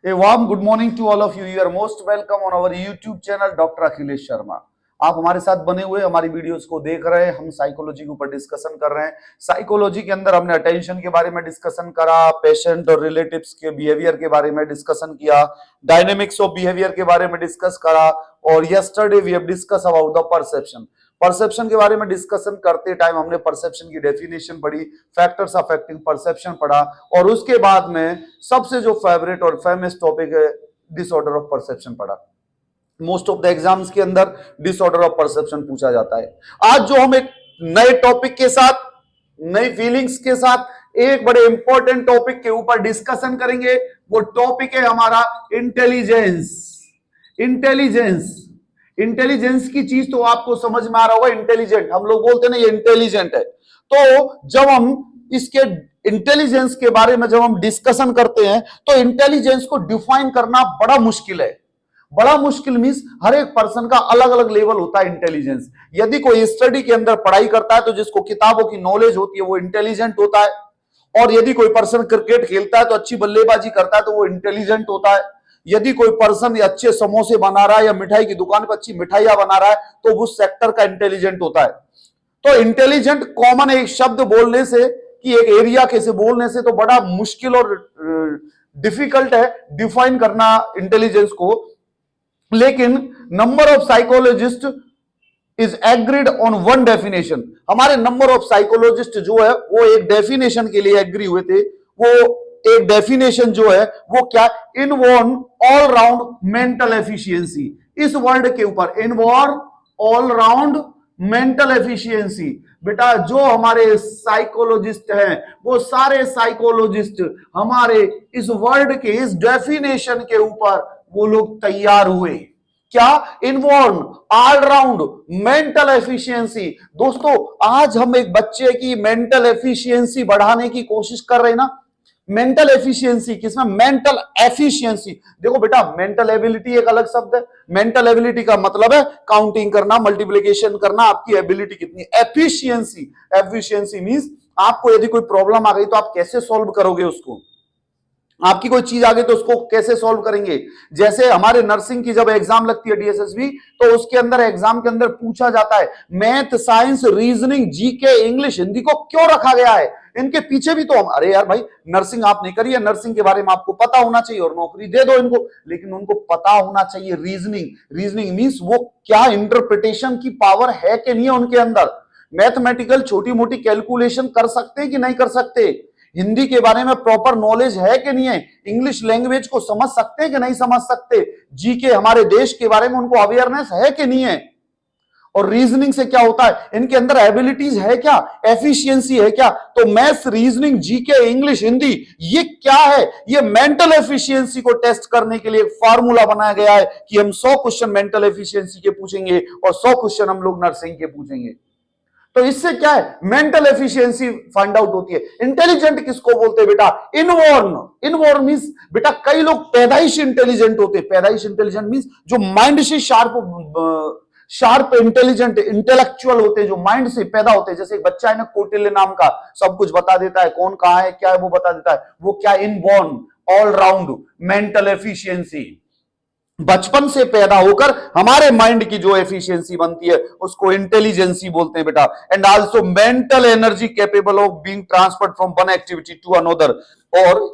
A warm good morning to all of you. You are most welcome on our YouTube channel Dr. Akhilesh Sharma. आप हमारे साथ बने हुए हमारी videos को देख रहे हैं। हम साइकोलॉजी के ऊपर डिस्कशन कर रहे हैं। साइकोलॉजी के अंदर हमने अटेंशन के बारे में डिस्कशन करा, पेशेंट और रिलेटिव्स के बिहेवियर के बारे में डिस्कशन किया, डायनेमिक्स ऑफ बिहेवियर के बारे में डिस्कस करा, और yesterday we have discuss about the perception. Perception के बारे में डिस्कशन करते टाइम हमने परसेप्शन की डेफिनेशन पढ़ी, फैक्टर्स अफेक्टिंग परसेप्शन पढ़ा, और उसके बाद में सबसे जो फेवरेट और फेमस टॉपिक है डिसऑर्डर ऑफ परसेप्शन पढ़ा। मोस्ट ऑफ द एग्जाम्स के अंदर डिसऑर्डर ऑफ परसेप्शन पूछा जाता है। आज जो हम एक नए टॉपिक के साथ, नई फीलिंग्स के साथ एक बड़े इंपॉर्टेंट टॉपिक के ऊपर डिस्कशन करेंगे, वो टॉपिक है हमारा इंटेलिजेंस। इंटेलिजेंस इंटेलिजेंस की चीज तो आपको समझ में आ रहा होगा। इंटेलिजेंट हम लोग बोलते हैं ना, ये इंटेलिजेंट है। तो जब हम इसके इंटेलिजेंस के बारे में जब हम डिस्कशन करते हैं तो इंटेलिजेंस को डिफाइन करना बड़ा मुश्किल है। बड़ा मुश्किल मींस हर एक पर्सन का अलग अलग लेवल होता है इंटेलिजेंस। यदि कोई स्टडी के अंदर पढ़ाई करता है तो जिसको किताबों की नॉलेज होती है वो इंटेलिजेंट होता है, और यदि कोई पर्सन क्रिकेट खेलता है तो अच्छी बल्लेबाजी करता है तो वो इंटेलिजेंट होता है। यदि कोई पर्सन अच्छे समोसे बना रहा है या मिठाई की दुकान पर अच्छी मिठाइयां बना रहा है तो उस सेक्टर का इंटेलिजेंट होता है। तो इंटेलिजेंट कॉमन एक शब्द बोलने से कि एक एरिया के से बोलने से तो बड़ा मुश्किल और डिफिकल्ट है डिफाइन करना इंटेलिजेंस को। लेकिन number of psychologist is agreed on one definition. हमारे नंबर ऑफ साइकोलॉजिस्ट जो है वो एक डेफिनेशन के लिए एग्री हुए थे। वो एक डेफिनेशन जो है वो क्या, involve all round mental efficiency. इस वर्ड के ऊपर involve all round mental efficiency. बेटा जो हमारे साइकोलॉजिस्ट हैं वो सारे साइकोलॉजिस्ट हमारे इस वर्ड के, इस डेफिनेशन के ऊपर वो लोग तैयार हुए। क्या, involve all round mental efficiency. दोस्तों आज हम एक बच्चे की मेंटल एफिशिएंसी बढ़ाने की कोशिश कर रहे हैं ना। मेंटल एफिशिएंसी किसमें, मेंटल एफिशिएंसी। देखो बेटा मेंटल एबिलिटी एक अलग शब्द है। मेंटल एबिलिटी का मतलब है काउंटिंग करना, मल्टीप्लिकेशन करना, आपकी एबिलिटी कितनी। एफिशिएंसी, एफिशिएंसी मींस आपको यदि कोई प्रॉब्लम आ गई तो आप कैसे सॉल्व करोगे उसको। आपकी कोई चीज आ गई तो उसको कैसे सॉल्व करेंगे। जैसे हमारे नर्सिंग की जब एग्जाम लगती है डीएसएसबी, तो उसके अंदर एग्जाम के अंदर पूछा जाता है math, science, reasoning, GK, English, Hindi को क्यों रखा गया है। इनके पीछे भी तो हम, अरे यार भाई नर्सिंग आप नहीं करिए, नर्सिंग के बारे में आपको पता होना चाहिए और नौकरी दे दो इनको, लेकिन उनको पता होना चाहिए रीजनिंग। रीजनिंग मींस वो क्या इंटरप्रिटेशन की पावर है कि नहीं है उनके अंदर। मैथमेटिकल छोटी मोटी कैलकुलेशन कर सकते हैं कि नहीं कर सकते। हिंदी के बारे में प्रॉपर नॉलेज है कि नहीं है। इंग्लिश लैंग्वेज को समझ सकते हैं कि नहीं समझ सकते। जीके हमारे देश के बारे में उनको अवेयरनेस है कि नहीं है। और रीजनिंग से क्या होता है, इनके अंदर एबिलिटीज है क्या, एफिशिएंसी है क्या। तो maths, reasoning, GK, English, Hindi, ये क्या है, ये मेंटल एफिशिएंसी को टेस्ट करने के लिए एक फार्मूला बनाया गया है कि हम 100 क्वेश्चन मेंटल एफिशिएंसी के पूछेंगे और 100 क्वेश्चन हम लोग नर्सिंग के पूछेंगे। तो इससे क्या है, मेंटल एफिशिएंसी फाइंड आउट होती है। इंटेलिजेंट किसको बोलते हैं बेटा, इनबॉर्न। इनबॉर्न मींस बेटा कई लोग पैदाइश इंटेलिजेंट होते हैं। पैदाइश इंटेलिजेंट मींस जो माइंड से शार्प इंटेलिजेंट इंटेलेक्चुअल होते हैं, जो माइंड से पैदा होते हैं। जैसे एक बच्चा है ना कौटिल्य नाम का, सब कुछ बता देता है, कौन कहां है क्या है वो बता देता है। वो क्या, inborn all round mental efficiency. बचपन से पैदा होकर हमारे माइंड की जो एफिशिएंसी बनती है उसको इंटेलिजेंसी बोलते हैं बेटा। And also mental energy capable of being transferred from one activity to another. और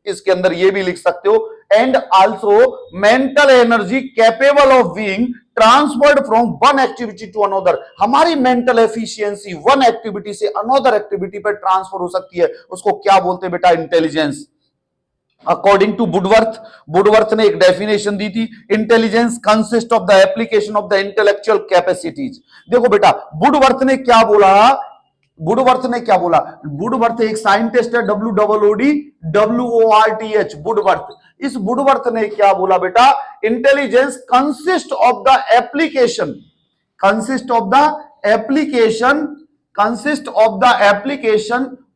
इसके अंदर ये भी लिख सकते हो, and also mental energy capable of being transferred from one activity to another. हमारी मेंटल एफिशिएंसी वन एक्टिविटी से अनदर एक्टिविटी पर ट्रांसफर हो सकती है, उसको क्या बोलते हैं बेटा, इंटेलिजेंस। अकॉर्डिंग टू वुडवर्थ ने एक डेफिनेशन दी थी, intelligence consist of the application of the intellectual capacities. देखो बेटा वुडवर्थ ने क्या बोला, वुडवर्थ एक साइंटिस्ट है, WOODWORTH, वुडवर्थ। इस वुडवर्थ ने क्या बोला बेटा, intelligence consist of the application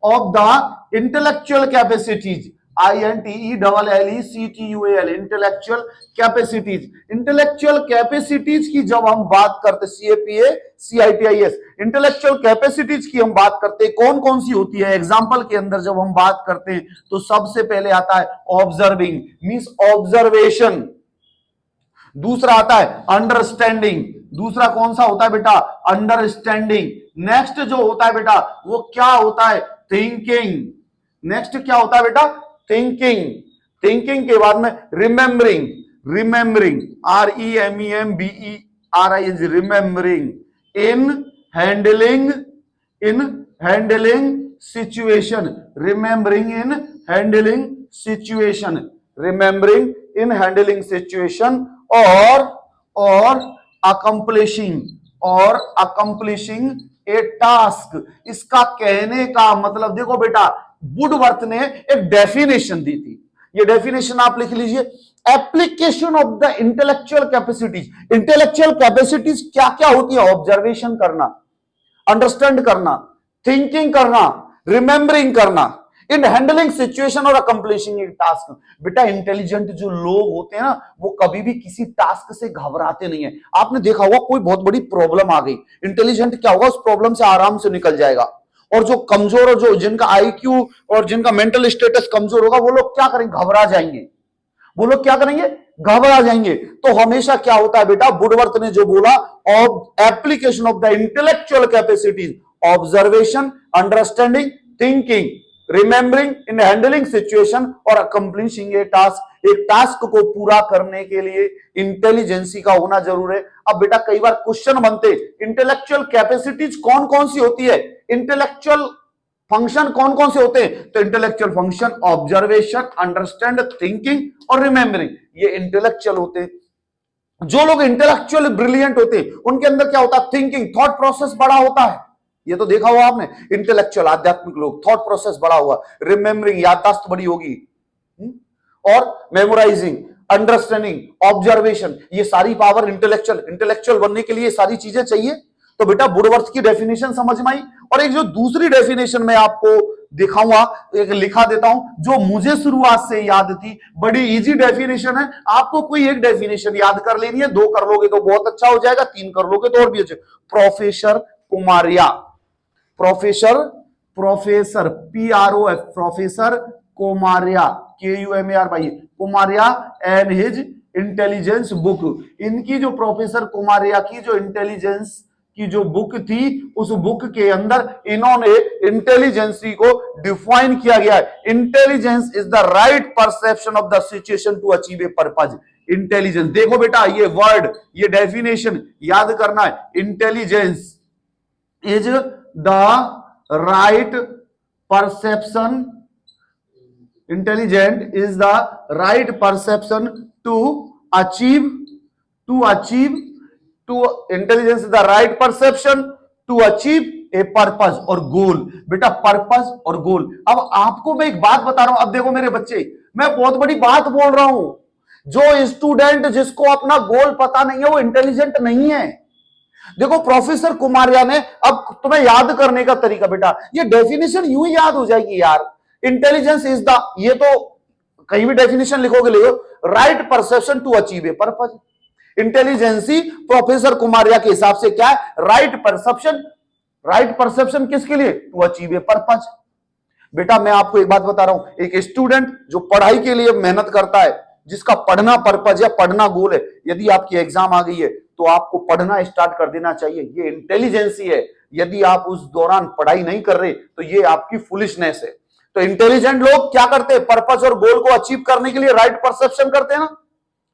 of the intellectual capacities INTELLECTUAL, intellectual capacities. Intellectual capacities की जब हम बात करते, CAPACITIS, इंटेलेक्चुअल कैपेसिटीज की हम बात करते, कौन कौन सी होती है? एग्जाम्पल के अंदर जब हम बात करते हैं तो सबसे पहले आता है ऑब्जर्विंग, मींस ऑब्जर्वेशन। दूसरा आता है अंडरस्टैंडिंग। दूसरा कौन सा होता है बेटा? अंडरस्टैंडिंग। नेक्स्ट जो होता है बेटा वो क्या होता है? थिंकिंग। नेक्स्ट क्या होता है बेटा? थिंकिंग। थिंकिंग के बाद में remembering, remembering, REMEMBERING, remembering. In handling situation, remembering in handling situation, remembering in handling situation, और अकम्प्लिशिंग ए टास्क। इसका कहने का मतलब देखो बेटा, वुडवर्थ ने एक डेफिनेशन दी थी, ये डेफिनेशन आप लिख लीजिए। Application of the intellectual capacities. Intellectual capacities क्या क्या होती है? ऑब्जर्वेशन करना, अंडरस्टैंड करना, थिंकिंग करना, रिमेंबरिंग करना, इन हैंडलिंग सिचुएशन और अकम्प्लिशिंग ए टास्क। बेटा इंटेलिजेंट जो लोग होते हैं ना, वो कभी भी किसी टास्क से घबराते नहीं है। आपने देखा होगा कोई बहुत बड़ी प्रॉब्लम आ गई, इंटेलिजेंट क्या होगा, उस प्रॉब्लम से आराम से निकल जाएगा। और जो कमजोर और जो जिनका IQ और जिनका मेंटल स्टेटस कमजोर होगा, वो लोग क्या करेंगे? घबरा जाएंगे। वो लोग क्या करेंगे? घबरा जाएंगे। तो हमेशा क्या होता है बेटा, वुडवर्थ ने जो बोला, application of the intellectual capacities, observation, understanding, thinking, remembering in handling situation और अकम्प्लिशिंग ए टास्क। एक टास्क को पूरा करने के लिए इंटेलिजेंसी का होना जरूर है। अब बेटा कई बार क्वेश्चन बनते, इंटेलेक्चुअल कैपेसिटीज कौन कौन सी होती है, इंटेलेक्चुअल फंक्शन कौन कौन से होते हैं? तो intellectual function observation, understand, thinking और रिमेंबरिंग, ये इंटेलेक्चुअल होते हैं। जो लोग इंटेलेक्चुअली ब्रिलियंट होते हैं उनके अंदर क्या होता है? थिंकिंग, थॉट प्रोसेस बड़ा होता है। ये तो देखा हुआ आपने, इंटेलेक्चुअल आध्यात्मिक लोग, थॉट प्रोसेस बड़ा हुआ, रिमेंबरिंग याददाश्त बड़ी होगी, और मेमोराइजिंग, अंडरस्टैंडिंग, ऑब्जर्वेशन, ये सारी पावर इंटेलेक्चुअल बनने के लिए सारी चीजें चाहिए। तो बेटा वुडवर्थ की डेफिनेशन समझ में आई। और एक जो दूसरी डेफिनेशन मैं आपको दिखाऊंगा, एक लिखा देता हूं, जो मुझे शुरुआत से याद थी, बड़ी इजी डेफिनेशन है। आपको कोई एक डेफिनेशन याद कर लेनी है, 2 कर लोगे तो बहुत अच्छा हो जाएगा, 3 कर लोगे तो और भी अच्छे। Professor Kumaria, professor PROF, professor Kumaria, KUMAR भाई, Kumaria and his intelligence book. इनकी जो प्रोफेसर कुमारिया की जो इंटेलिजेंस की जो बुक थी, उस बुक के अंदर इन्होंने इंटेलिजेंसी को डिफाइन किया गया है। Intelligence is the right perception of the situation to achieve a purpose. Intelligence, देखो बेटा ये वर्ड, ये डेफिनेशन याद करना है। Intelligence is the right perception, intelligent is the right perception to achieve intelligence is the right perception to achieve a purpose और goal. बेटा purpose और गोल। अब आपको मैं एक बात बता रहा हूं, अब देखो मेरे बच्चे, मैं बहुत बड़ी बात बोल रहा हूं। जो स्टूडेंट जिसको अपना गोल पता नहीं है वो इंटेलिजेंट नहीं है। देखो प्रोफेसर कुमारिया ने, अब तुम्हें याद करने का तरीका बेटा, ये डेफिनेशन यूं ही याद हो जाएगी यार। इंटेलिजेंस इज द, ये तो कहीं भी डेफिनेशन लिखोगे लिखो, right perception to achieve a purpose. Intelligence professor Kumaria के हिसाब से क्या है? राइट परसेप्शन किसके लिए? To achieve a purpose. बेटा मैं आपको एक बात बता रहा हूं, एक स्टूडेंट जो पढ़ाई के लिए मेहनत करता है, जिसका पढ़ना पर्पज या पढ़ना गोल है, यदि आपकी एग्जाम आ गई है तो आपको पढ़ना स्टार्ट कर देना चाहिए, ये इंटेलिजेंसी है। यदि आप उस दौरान पढ़ाई नहीं कर रहे तो ये आपकी फुलिशनेस है। तो इंटेलिजेंट लोग क्या करते हैं? पर्पज और गोल को अचीव करने के लिए राइट परसेप्शन करते हैं ना,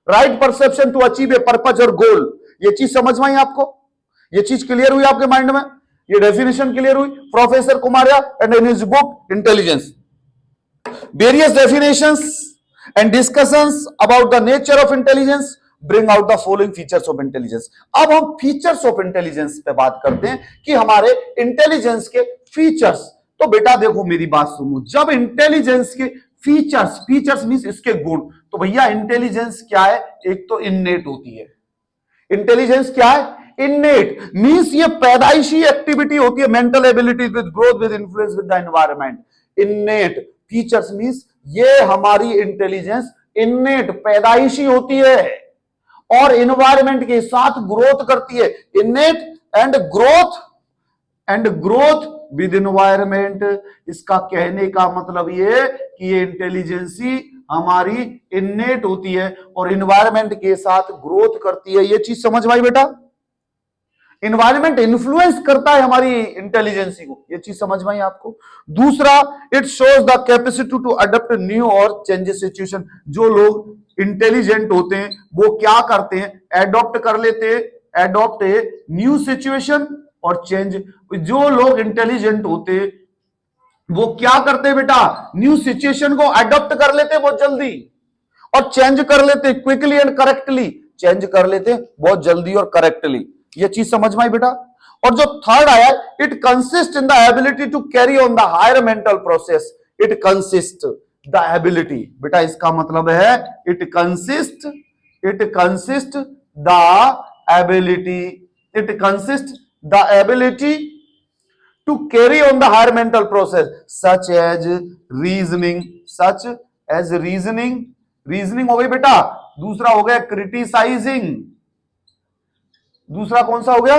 right perception to achieve a purpose और गोल। ये चीज समझ में आई आपको? ये चीज क्लियर हुई आपके माइंड में? ये डेफिनेशन क्लियर हुई? Professor Kumaria and in his book intelligence, various definitions and discussions about the nature of intelligence bring out the following features of intelligence. अब हम फीचर्स ऑफ इंटेलिजेंस पे बात करते हैं कि हमारे इंटेलिजेंस के फीचर्स। तो बेटा देखो मेरी बात सुनो, जब इंटेलिजेंस के फीचर्स मींस इसके गुण, तो भैया इंटेलिजेंस क्या है? एक तो इननेट होती है। इंटेलिजेंस क्या है? इननेट मींस ये पैदाइशी एक्टिविटी होती है, mental ability with growth with influence with the environment. Innate features means ये हमारी इंटेलिजेंस इन्नेट पैदाइशी होती है और इन्वायरमेंट के साथ ग्रोथ करती है। Innate and growth with environment. इसका कहने का मतलब ये कि ये इंटेलिजेंसी हमारी इन्नेट होती है और इन्वायरमेंट के साथ ग्रोथ करती है। ये चीज समझ में आई बेटा? इन्वायरमेंट इन्फ्लुएंस करता है हमारी इंटेलिजेंसी को, ये चीज समझ में आई आपको? दूसरा, it shows the capacity to adopt new और चेंजेस सिचुएशन। जो लोग इंटेलिजेंट होते हैं वो क्या करते हैं? एडॉप्ट ए न्यू सिचुएशन और चेंज। जो लोग इंटेलिजेंट होते वो क्या करते बेटा? न्यू सिचुएशन को अडॉप्ट कर लेते बहुत जल्दी और चेंज कर लेते क्विकली एंड करेक्टली। चेंज कर लेते बहुत जल्दी और करेक्टली। ये चीज समझ में आई बेटा? और जो थर्ड आया, it consist in the ability to carry on the higher mental process. It consist the ability, बेटा इसका मतलब है it consist the ability to carry on the higher mental process such as reasoning हो गई बेटा। दूसरा हो गया क्रिटिसाइजिंग। दूसरा कौन सा हो गया?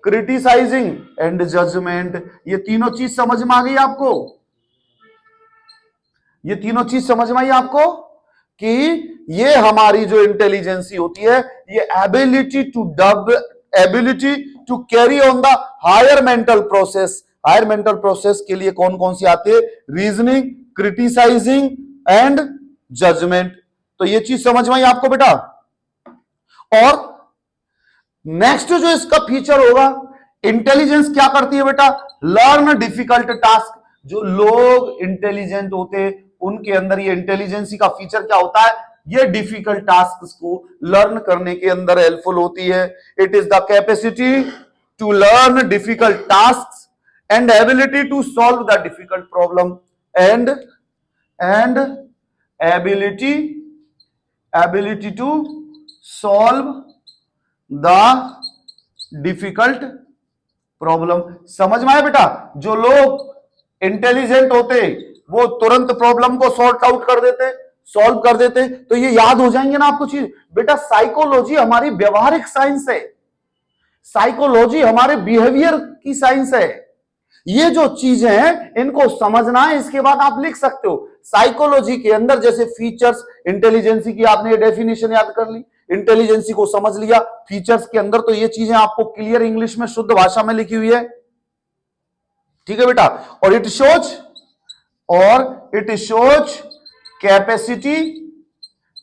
Criticising and judgement. ये तीनों चीज समझ में आ गई आपको? ये तीनों चीज समझ में आई आपको कि ये हमारी जो इंटेलिजेंसी होती है ये ability to carry on the higher mental process. Higher mental process के लिए कौन कौन सी आती है? Reasoning, criticising and judgement. तो ये चीज समझ में आई आपको बेटा? और नेक्स्ट जो इसका फीचर होगा, इंटेलिजेंस क्या करती है बेटा? Learn difficult task. जो लोग इंटेलिजेंट होते हैं उनके अंदर ये इंटेलिजेंसी का फीचर क्या होता है? ये डिफिकल्ट टास्क को लर्न करने के अंदर हेल्पफुल होती है। It is the capacity to learn difficult task and ability to solve the difficult problem and ability to solve the difficult problem। समझ में आया बेटा? जो लोग इंटेलिजेंट होते वो तुरंत प्रॉब्लम को सॉल्व कर देते। तो ये याद हो जाएंगे ना आपको चीज बेटा? साइकोलॉजी हमारी व्यवहारिक साइंस है, साइकोलॉजी हमारे बिहेवियर की साइंस है। ये जो चीजें हैं इनको समझना है, इसके बाद आप लिख सकते हो। साइकोलॉजी के अंदर जैसे फीचर्स, इंटेलिजेंसी की आपने ये डेफिनेशन याद कर ली, इंटेलिजेंसी को समझ लिया फीचर्स के अंदर, तो ये चीजें आपको क्लियर इंग्लिश में शुद्ध भाषा में लिखी हुई है। ठीक है बेटा? और it shows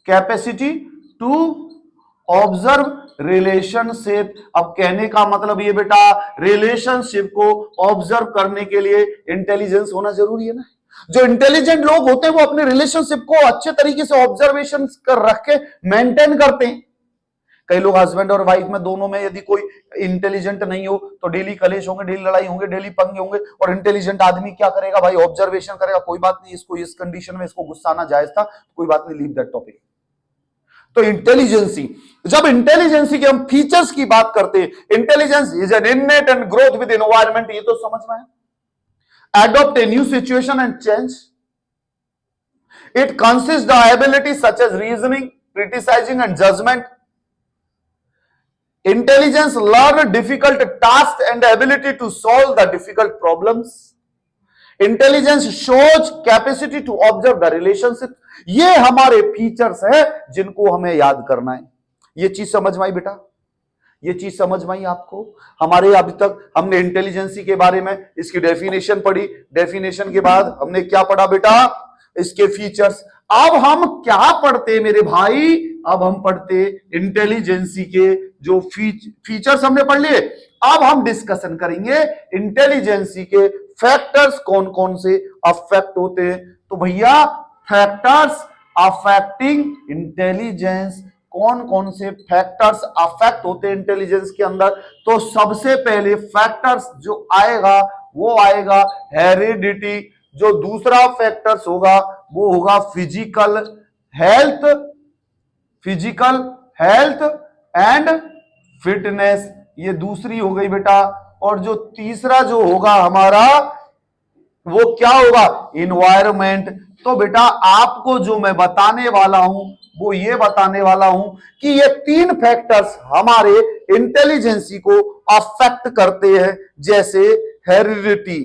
capacity to observe relationship. अब कहने का मतलब ये बेटा, रिलेशनशिप को ऑब्जर्व करने के लिए इंटेलिजेंस होना जरूरी है ना। जो इंटेलिजेंट लोग होते हैं वो अपने रिलेशनशिप को अच्छे तरीके से ऑब्जर्वेशन कर रख के मेंटेन करते हैं। कई लोग हस्बैंड और वाइफ में दोनों में यदि कोई इंटेलिजेंट नहीं हो तो डेली कलेश होंगे, डेली लड़ाई होंगे, डेली पंगे होंगे। और इंटेलिजेंट आदमी क्या करेगा भाई? ऑब्जर्वेशन करेगा, कोई बात नहीं, इसको इस कंडीशन में इसको गुस्सा आना जायज था, कोई बात नहीं, लीव दैट टॉपिक। तो इंटेलिजेंसी, जब इंटेलिजेंसी के हम फीचर्स की बात करते हैं, intelligence is an innate and growth with environment. ये तो समझ में है। Adopt a new situation and change. It consist the ability such as reasoning, criticising and judgement. Intelligence learn difficult task and ability to solve the difficult problems. Intelligence shows capacity to observe the relationship. ये हमारे features है जिनको हमें याद करना है। ये चीज समझ में आई बेटा? ये चीज समझ में आई आपको? हमारे अभी तक हमने इंटेलिजेंसी के बारे में इसकी डेफिनेशन पढ़ी, डेफिनेशन के बाद हमने क्या पढ़ा बेटा? इसके फीचर्स। अब हम क्या पढ़ते मेरे भाई? अब हम पढ़ते इंटेलिजेंसी के जो फीचर्स हमने पढ़ लिए। अब हम डिस्कशन करेंगे इंटेलिजेंसी के फैक्टर्स कौन कौन से अफेक्ट होते हैं। तो भैया फैक्टर्स अफेक्टिंग इंटेलिजेंस, कौन कौन से फैक्टर्स अफेक्ट होते हैं इंटेलिजेंस के अंदर? तो सबसे पहले फैक्टर्स जो आएगा वो आएगा हेरिडिटी। जो दूसरा फैक्टर्स होगा वो होगा फिजिकल हेल्थ एंड फिटनेस। ये दूसरी हो गई बेटा। और जो तीसरा जो होगा हमारा वो क्या होगा? इन्वायरमेंट। तो बेटा आपको जो मैं बताने वाला हूं वो ये बताने वाला हूं कि ये 3 फैक्टर्स हमारे इंटेलिजेंसी को अफेक्ट करते हैं। जैसे हेरिडिटी,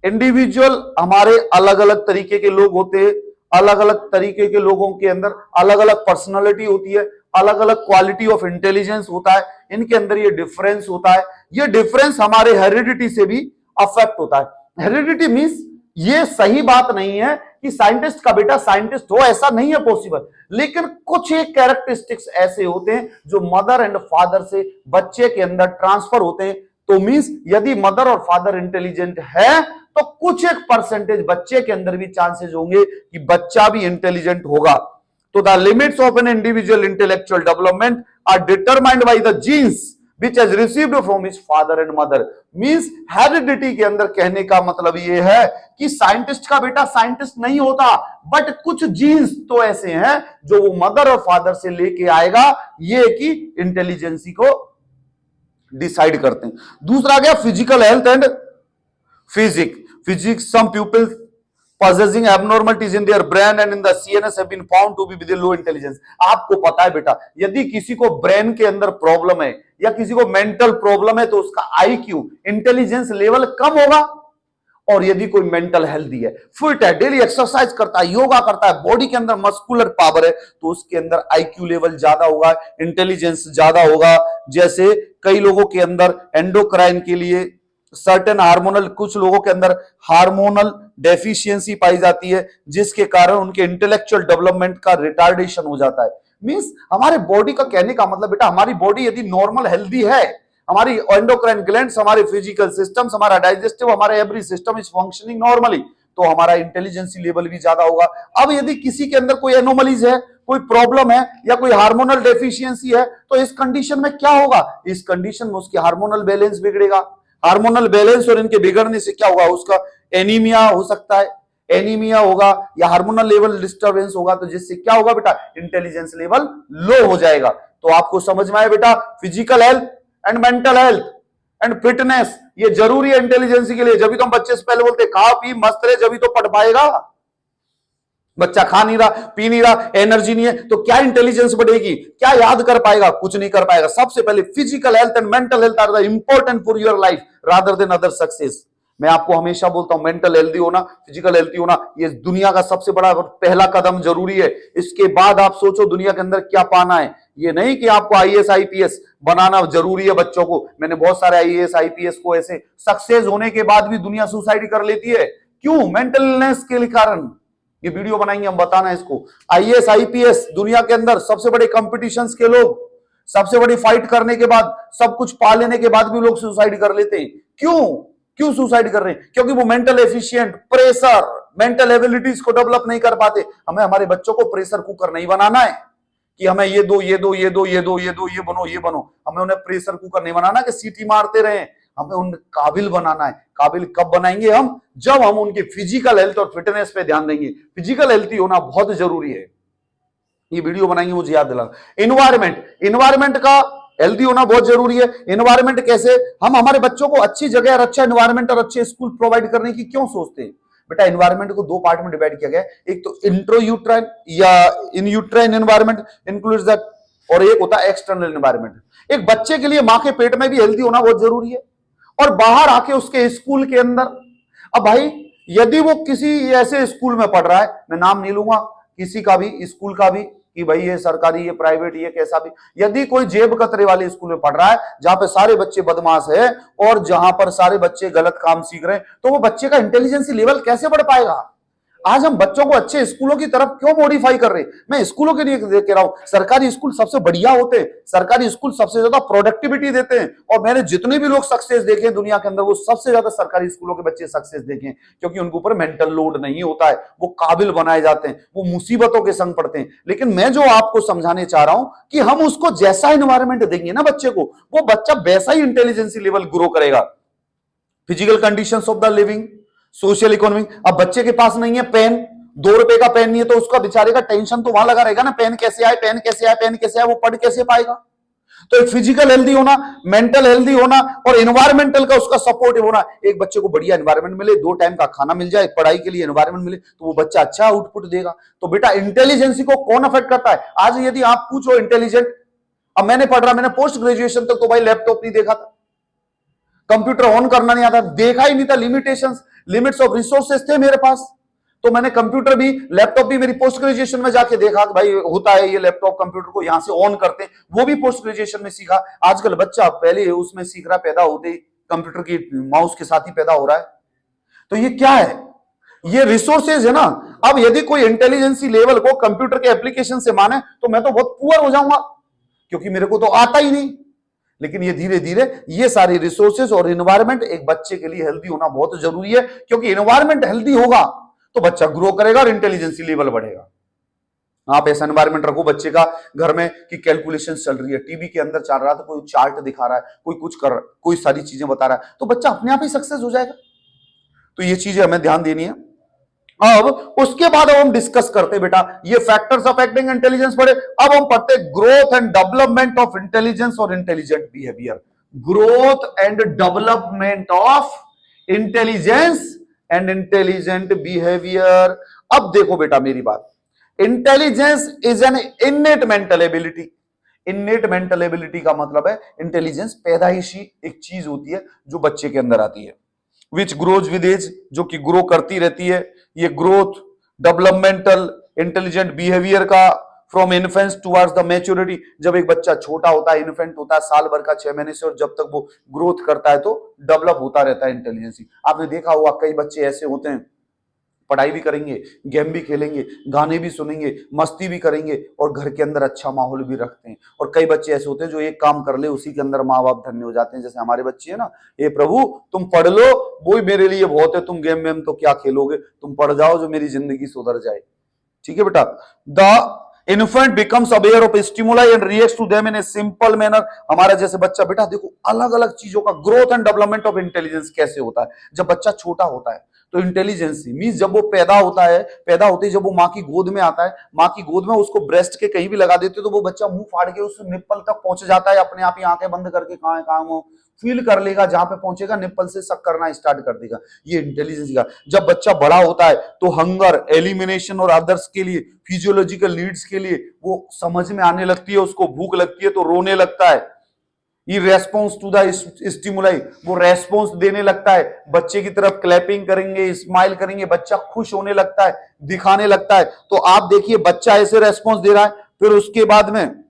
इंडिविजुअल हमारे अलग अलग तरीके के लोग होते हैं, अलग अलग तरीके के लोगों के अंदर अलग अलग पर्सनालिटी होती है, अलग अलग क्वालिटी ऑफ इंटेलिजेंस होता है, इनके अंदर ये डिफरेंस होता है। ये डिफरेंस हमारे हेरिडिटी से भी अफेक्ट होता है। हेरिडिटी मींस ये सही बात नहीं है कि साइंटिस्ट का बेटा साइंटिस्ट हो, ऐसा नहीं है पॉसिबल, लेकिन कुछ एक कैरेक्टरिस्टिक्स ऐसे होते हैं जो मदर एंड फादर से बच्चे के अंदर ट्रांसफर होते हैं। तो मींस यदि मदर और फादर इंटेलिजेंट है तो कुछ एक परसेंटेज बच्चे के अंदर भी चांसेस होंगे कि बच्चा भी इंटेलिजेंट होगा। तो the limits of an individual intellectual development are determined by the genes which has received from his father and mother। Means heredity के अंदर कहने का मतलब ये है कि साइंटिस्ट का बेटा साइंटिस्ट नहीं होता, बट कुछ जीन्स तो ऐसे हैं जो वो मदर और फादर से लेके आएगा, ये कि इंटेलिजेंसी को डिसाइड करते हैं। दूसरा गया physical health and physics. Some people possessing abnormalities in their brain and in the CNS have been found to be with a low intelligence। आपको पता है बेटा, यदि किसी को ब्रेन के अंदर प्रॉब्लम है या किसी को मेंटल प्रॉब्लम है तो उसका IQ इंटेलिजेंस लेवल कम होगा। और यदि कोई मेंटल हेल्दी है, फिट है, डेली एक्सरसाइज करता है, योगा करता है, बॉडी के अंदर मस्कुलर पावर है, तो उसके अंदर IQ लेवल ज्यादा होगा, इंटेलिजेंस ज्यादा होगा। जैसे कई लोगों के अंदर एंडोक्राइन के लिए सर्टेन हार्मोनल, कुछ लोगों के अंदर हार्मोनल डेफिशिएंसी पाई जाती है, जिसके कारण उनके इंटेलेक्चुअल डेवलपमेंट का रिटार्डेशन हो जाता है। मींस हमारे बॉडी का कहने का मतलब बेटा, हमारी बॉडी यदि नॉर्मल हेल्दी है, हमारी एंडोक्राइन ग्लैंड्स, हमारे फिजिकल सिस्टम्स, हमारा डाइजेस्टिव, हमारा every system is functioning normally, तो हमारा इंटेलिजेंसी लेवल भी ज्यादा होगा। अब यदि किसी के अंदर कोई एनोमलीज है, कोई प्रॉब्लम है या कोई हार्मोनल डेफिशिएंसी है, तो इस कंडीशन में क्या होगा? इस कंडीशन में उसकी हार्मोनल बैलेंस बिगड़ेगा। हार्मोनल बैलेंस और इनके बिगड़ने से क्या होगा? उसका एनीमिया हो सकता है, एनीमिया होगा या हार्मोनल लेवल डिस्टर्बेंस होगा, तो जिससे क्या होगा बेटा? इंटेलिजेंस लेवल लो हो जाएगा। तो आपको समझ में आया बेटा, physical health and mental health and fitness ये जरूरी है इंटेलिजेंसी के लिए। जब भी तो हम बच्चे से पहले बोलते खा पी मस्त रहे, जब भी तो पढ़ पाएगा। बच्चा खा नहीं रहा, पी नहीं रहा, एनर्जी नहीं है, तो क्या इंटेलिजेंस बढ़ेगी? क्या याद कर पाएगा? कुछ नहीं कर पाएगा। सबसे पहले physical health and mental health are the important for your life rather than other success. मैं आपको हमेशा बोलता हूं, मेंटल हेल्दी होना, फिजिकल हेल्दी होना, ये दुनिया का सबसे बड़ा पहला कदम जरूरी है। इसके बाद आप सोचो दुनिया के अंदर क्या पाना है। ये नहीं कि आपको IAS IPS बनाना जरूरी है बच्चों को। मैंने बहुत सारे IAS IPS को ऐसे सक्सेस होने के बाद भी दुनिया सुसाइड कर लेती है। क्यों? मेंटल इलनेस के कारण। ये वीडियो बनाएंगे हम, बताना इसको। IAS IPS दुनिया के अंदर सबसे बड़े कंपटीशंस के लोग, सबसे बड़ी फाइट करने के बाद, सब कुछ पा लेने के बाद भी लोग सुसाइड कर लेते हैं। क्यों सुसाइड कर रहे हैं? क्योंकि वो mental efficient, pressure, mental abilities को डेवलप नहीं कर पाते। हमें हमारे बच्चों को प्रेशर कुकर नहीं बनाना है कि हमें ये दो, ये दो, ये दो, ये दो, ये दो, ये बनो, ये बनो। हमें उन्हें प्रेशर कुकर नहीं बनाना कि सीटी मारते रहे। हमें उन काबिल बनाना है। काबिल कब बनाएंगे हम? जब हम उनके फिजिकल हेल्थ और फिटनेस पे ध्यान देंगे। फिजिकल हेल्थी होना बहुत जरूरी है। ये वीडियो बनाएंगे, मुझे याद दिला। इन्वायरमेंट का हेल्दी होना बहुत जरूरी है। इन्वायरमेंट कैसे? हम हमारे बच्चों को अच्छी जगह और अच्छा इन्वायरमेंट और अच्छे स्कूल प्रोवाइड करने की क्यों सोचते हैं? बेटा इन्वायरमेंट को 2 पार्ट में डिवाइड किया गया है। एक तो इंट्रो यूट्राइन या इन यूट्राइन इन्वायरमेंट इंक्लूड्स दैट, और एक होता है एक्सटर्नल इन्वायरमेंट। एक बच्चे के लिए मां के पेट में भी हेल्दी होना बहुत जरूरी है, और बाहर आके उसके स्कूल के अंदर। अब भाई यदि वो किसी ऐसे स्कूल में पढ़ रहा है, मैं नाम नहीं लूंगा किसी का भी स्कूल का भी, कि भाई ये सरकारी, ये प्राइवेट, ये कैसा भी, यदि कोई जेब कतरे वाले स्कूल में पढ़ रहा है जहां पे सारे बच्चे बदमाश है और जहां पर सारे बच्चे गलत काम सीख रहे हैं, तो वो बच्चे का इंटेलिजेंसी लेवल कैसे बढ़ पाएगा? आज हम बच्चों को अच्छे स्कूलों की तरफ क्यों मॉडिफाई कर रहे हैं? मैं स्कूलों के लिए कह रहा हूं, सरकारी स्कूल सबसे बढ़िया होते हैं, सरकारी स्कूल सबसे ज्यादा प्रोडक्टिविटी देते हैं। और मैंने जितने भी लोग सक्सेस देखे दुनिया के अंदर, वो सबसे ज्यादा सरकारी स्कूलों के बच्चे सक्सेस देखे, क्योंकि उनके ऊपर मेंटल लोड नहीं होता है, वो काबिल बनाए जाते हैं, वो मुसीबतों के संग पड़ते हैं। लेकिन मैं जो आपको समझाने चाह रहा हूं कि हम उसको जैसा एनवायरमेंट देंगे ना बच्चे को, वो बच्चा वैसा ही इंटेलिजेंसी लेवल ग्रो करेगा। Physical conditions of the living, social economic. अब बच्चे के पास नहीं है पेन, 2 रुपए का पेन नहीं है, तो उसका बेचारे का टेंशन तो वहां लगा रहेगा ना, पेन कैसे आए, पेन कैसे आए, पेन कैसे आए, वो पढ़ कैसे पाएगा? तो एक फिजिकल हेल्दी होना, मेंटल हेल्दी होना और एनवायरमेंटल का उसका सपोर्टिव होना। एक बच्चे को बढ़िया एनवायरमेंट मिले, 2 टाइम का खाना मिल जाए, पढ़ाई के लिए एनवायरमेंट मिले, तो वो बच्चा अच्छा आउटपुट देगा। तो बेटा इंटेलिजेंसी को कौन अफेक्ट करता है? आज यदि आप पूछो इंटेलिजेंट, अब मैंने पढ़ रहा, मैंने पोस्ट ग्रेजुएशन तक तो भाई लैपटॉप नहीं देखा था, कंप्यूटर ऑन करना नहीं आता, देखा ही नहीं था, लिमिटेशंस, लिमिट्स ऑफ रिसोर्सेस थे मेरे पास। तो मैंने कंप्यूटर भी, लैपटॉप भी मेरी पोस्ट ग्रेजुएशन में जाके देखा कि भाई होता है ये लैपटॉप, कंप्यूटर को यहां से ऑन करते हैं, वो भी पोस्ट ग्रेजुएशन में सीखा। आजकल बच्चा पहले उसमें सीख रहा, पैदा होते ही कंप्यूटर की माउस के साथ ही पैदा हो रहा है। तो ये क्या है? ये रिसोर्सेज है ना। अब यदि कोई इंटेलिजेंसी लेवल को कंप्यूटर के एप्लीकेशन से माने तो मैं तो बहुत पुअर हो जाऊंगा, क्योंकि मेरे को तो आता ही नहीं। लेकिन ये धीरे धीरे ये सारी रिसोर्सेज और एनवायरमेंट एक बच्चे के लिए हेल्दी होना बहुत जरूरी है, क्योंकि एनवायरमेंट हेल्दी होगा तो बच्चा ग्रो करेगा और इंटेलिजेंसी लेवल बढ़ेगा। आप ऐसा एनवायरमेंट रखो बच्चे का घर में कि कैलकुलेशन चल रही है, टीवी के अंदर चल रहा है तो कोई चार्ट दिखा रहा है, कोई कुछ कर रहा है, कोई सारी चीजें बता रहा है, तो बच्चा अपने आप ही सक्सेस हो जाएगा। तो ये चीजें हमें ध्यान देनी है। अब उसके बाद अब हम डिस्कस करते हैं बेटा ये फैक्टर्स अफेक्टिंग इंटेलिजेंस पढ़े। अब हम पढ़ते हैं growth and development of intelligence और intelligent behaviour. Growth and development of intelligence and intelligent behaviour. अब देखो बेटा मेरी बात, intelligence is an innate mental ability. Innate mental ability का मतलब है इंटेलिजेंस पैदाइशी एक चीज होती है जो बच्चे के अंदर आती है, विच ग्रोज विद एज, जो कि ग्रो करती रहती है। ये ग्रोथ डेवलपमेंटल इंटेलिजेंट बिहेवियर का फ्रॉम इन्फेंस टुवर्ड्स द मैच्योरिटी, जब एक बच्चा छोटा होता है, इन्फेंट होता है, साल भर का, 6 महीने से, और जब तक वो ग्रोथ करता है तो डेवलप होता रहता है इंटेलिजेंसी। आपने देखा होगा कई बच्चे ऐसे होते हैं, पढ़ाई भी करेंगे, गेम भी खेलेंगे, गाने भी सुनेंगे, मस्ती भी करेंगे और घर के अंदर अच्छा माहौल भी रखते हैं। और कई बच्चे ऐसे होते हैं जो एक काम कर ले उसी के अंदर माँ बाप धन्य हो जाते हैं, जैसे हमारे बच्चे हैं ना, हे प्रभु तुम पढ़ लो वो ही मेरे लिए बहुत है, तुम गेम वेम तो क्या खेलोगे, तुम पढ़ जाओ जो मेरी जिंदगी सुधर जाए। ठीक है बेटा। The infant becomes aware of stimuli and reacts to them in a simple manner. हमारा जैसे बच्चा, बेटा देखो अलग अलग चीजों का growth and development of intelligence कैसे होता है। जब बच्चा छोटा होता है तो इंटेलिजेंसी मींस जब वो पैदा होता है, पैदा होते ही जब वो माँ की गोद में आता है, माँ की गोद में उसको ब्रेस्ट के कहीं भी लगा देते तो वो बच्चा मुंह फाड़ के उस निप्पल तक पहुंच जाता है, अपने आप ही आंखें बंद करके कहां वो फील कर लेगा, जहां पे पहुंचेगा निप्पल से सक करना स्टार्ट कर देगा। ये इंटेलिजेंस का। जब बच्चा बड़ा होता है तो हंगर, एलिमिनेशन और अदर्स के लिए, फिजियोलॉजिकल नीड्स के लिए वो समझ में आने लगती है, उसको भूख लगती है तो रोने लगता है। ये रेस्पॉन्स टू द स्टिमुलाई, वो रेस्पॉन्स देने लगता है, बच्चे की तरफ क्लैपिंग करेंगे, स्माइल करेंगे, बच्चा खुश होने लगता है, दिखाने लगता है। तो आप देखिए बच्चा ऐसे रेस्पॉन्स दे रहा है, फिर उसके बाद में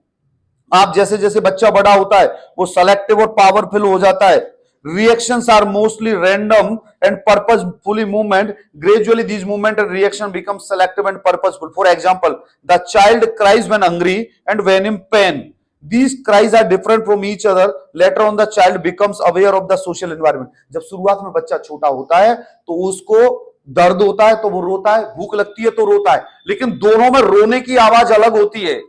आप जैसे जैसे बच्चा बड़ा होता है वो सेलेक्टिव और पावरफुल हो जाता है। Reactions are mostly random and purposefully movement. Gradually, these movement and reaction become selective and purposeful. For example, the child cries when hungry and when in pain. These cries are different from each other. Later on, the child becomes aware of the social environment. जब शुरुआत में बच्चा छोटा होता है तो उसको दर्द होता है तो वो रोता है, भूख लगती है तो रोता है, लेकिन दोनों में रोने की आवाज अलग होती है।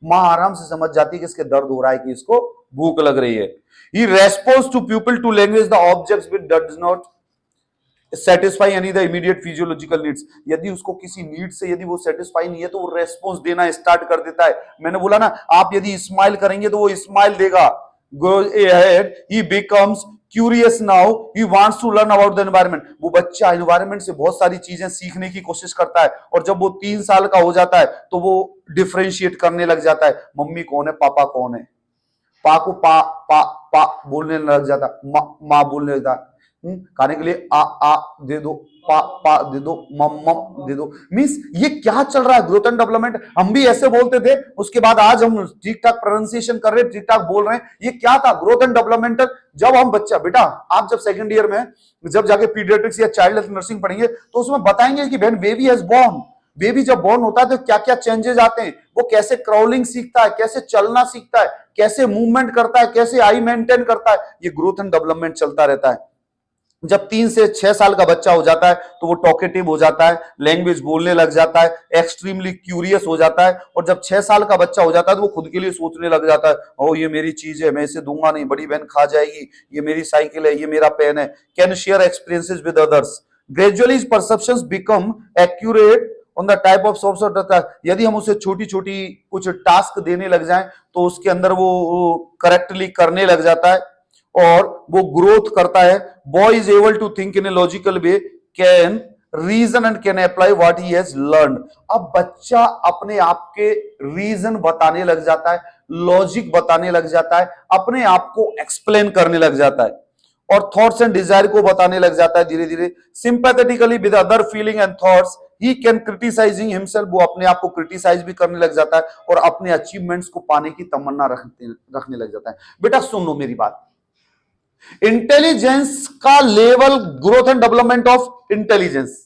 मां आराम से समझ जाती है कि इसके दर्द हो रहा है, कि इसको भूख लग रही है। He responds to pupil to language the objects which does not satisfy any the immediate physiological needs. यदि उसको किसी नीड से यदि वो सेटिस्फाई नहीं है तो वो रेस्पॉन्स देना स्टार्ट कर देता है। मैंने बोला ना, आप यदि स्माइल करेंगे तो वो स्माइल देगा। Go ahead, he becomes curious now, he wants to learn about the environment. वो बच्चा एनवायरमेंट से बहुत सारी चीजें सीखने की कोशिश करता है, और जब वो 3 साल का हो जाता है तो वो डिफरेंशिएट करने लग जाता है, मम्मी कौन है, पापा कौन है। पा को पा पा पा बोलने लग जाता, माँ बोलने लगता, खाने के लिए आ दे दो, पा पा दे दो, मम दे दो। मींस ये क्या चल रहा है, ग्रोथ एंड डेवलपमेंट। हम भी ऐसे बोलते थे, उसके बाद आज हम ठीक ठाक प्रोनाउंसिएशन कर रहे हैं, ठीक ठाक बोल रहे हैं। ये क्या था ग्रोथ एंड डेवलपमेंटल। जब हम बच्चा, बेटा आप जब सेकंड ईयर में जब जाके पीडियाट्रिक्स या चाइल्ड हेल्थ नर्सिंग पढ़ेंगे तो उसमें बताएंगे कि बहन बेबी हैज बोर्न, बेबी जब बोर्न होता है तो क्या क्या चेंजेस आते हैं, वो कैसे क्राउलिंग सीखता है, कैसे चलना सीखता है, कैसे मूवमेंट करता है, कैसे आई मेंटेन करता है। ये ग्रोथ एंड डेवलपमेंट चलता रहता है। जब 3 से 6 साल का बच्चा हो जाता है तो वो टॉकेटिव हो जाता है, लैंग्वेज बोलने लग जाता है, एक्सट्रीमली क्यूरियस हो जाता है। और जब 6 साल का बच्चा हो जाता है तो वो खुद के लिए सोचने लग जाता है, ओ ये मेरी चीज है, मैं इसे दूंगा नहीं, बड़ी बहन खा जाएगी, ये मेरी साइकिल है, ये मेरा पेन है। Can share experiences with others. Gradually perceptions become accurate on the type of software, यदि हम उसे छोटी छोटी कुछ टास्क देने लग जाएं तो उसके अंदर वो करेक्टली करने लग जाता है और वो ग्रोथ करता है। Boy is able to think in a logical way, can reason and can apply what he has learn. अब बच्चा अपने आप के रीजन बताने लग जाता है, लॉजिक बताने लग जाता है, अपने आप को एक्सप्लेन करने लग जाता है और थॉट्स एंड डिजायर को बताने लग जाता है धीरे धीरे। Sympathetically with other feeling and thoughts he can criticising himself, वो अपने आप को क्रिटिसाइज भी करने लग जाता है और अपने अचीवमेंट्स को पाने की तमन्ना रखने लग जाता है। बेटा सुन लो मेरी बात, इंटेलिजेंस का level, growth and development of intelligence,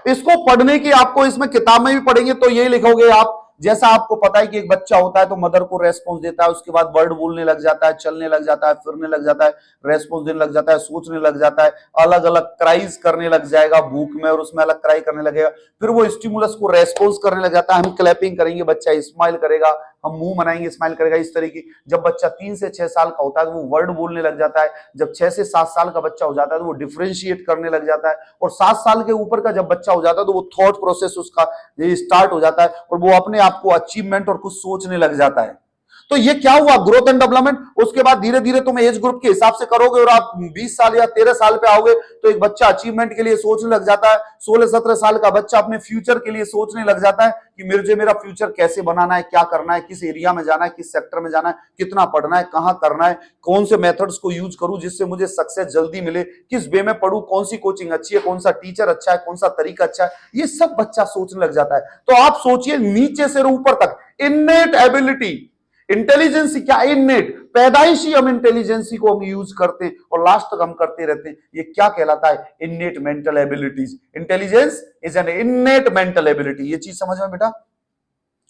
इसको पढ़ने की आपको इसमें किताब में भी पढ़ेंगे तो यही लिखोगे आप। जैसा आपको पता है कि एक बच्चा होता है तो मदर को रेस्पॉन्स देता है, उसके बाद वर्ड बोलने लग जाता है, चलने लग जाता है, फिरने लग जाता है, रेस्पॉन्स देने लग जाता है, सोचने लग जाता है, अलग अलग क्राइज करने लग जाएगा भूख में और उसमें अलग क्राई करने लगेगा, फिर वो स्टिमुलस को रेस्पॉन्स करने लग जाता है। हम क्लैपिंग करेंगे, बच्चा स्माइल करेगा, हम मुंह बनाएंगे, स्माइल करेगा, इस तरह की। जब बच्चा 3 से 6 साल का होता है तो वो वर्ड बोलने लग जाता है। जब 6 से 7 साल का बच्चा हो जाता है तो वो डिफरेंशिएट करने लग जाता है और 7 साल के ऊपर का जब बच्चा हो जाता है तो वो थॉट प्रोसेस उसका स्टार्ट हो जाता है और वो अपने आप को अचीवमेंट और कुछ सोचने लग जाता है। तो ये क्या हुआ, ग्रोथ एंड डेवलपमेंट। उसके बाद धीरे धीरे तुम एज ग्रुप के हिसाब से करोगे और आप 20 साल या 13 साल पे आओगे तो एक बच्चा अचीवमेंट के लिए सोचने लग जाता है। 16-17 साल का बच्चा अपने फ्यूचर के लिए सोचने लग जाता है कि मेरा फ्यूचर कैसे बनाना है, क्या करना है, किस एरिया में जाना है, किस सेक्टर में जाना है, कितना पढ़ना है, कहां करना है, कौन से मेथड्स को यूज करूं जिससे मुझे सक्सेस जल्दी मिले, किस वे में पढ़ूं, कौन सी कोचिंग अच्छी है, कौन सा टीचर अच्छा है, कौन सा तरीका अच्छा है, ये सब बच्चा सोचने लग जाता है। तो आप सोचिए नीचे से ऊपर तक इन्नेट एबिलिटी, इंटेलिजेंसी क्या, इन्नेट, पैदाइशी हम इंटेलिजेंसी को हम यूज करते हैं और लास्ट तक हम करते रहते हैं। ये क्या कहलाता है, innate mental abilities. Intelligence is N innate mental ability, ये चीज समझ में बेटा।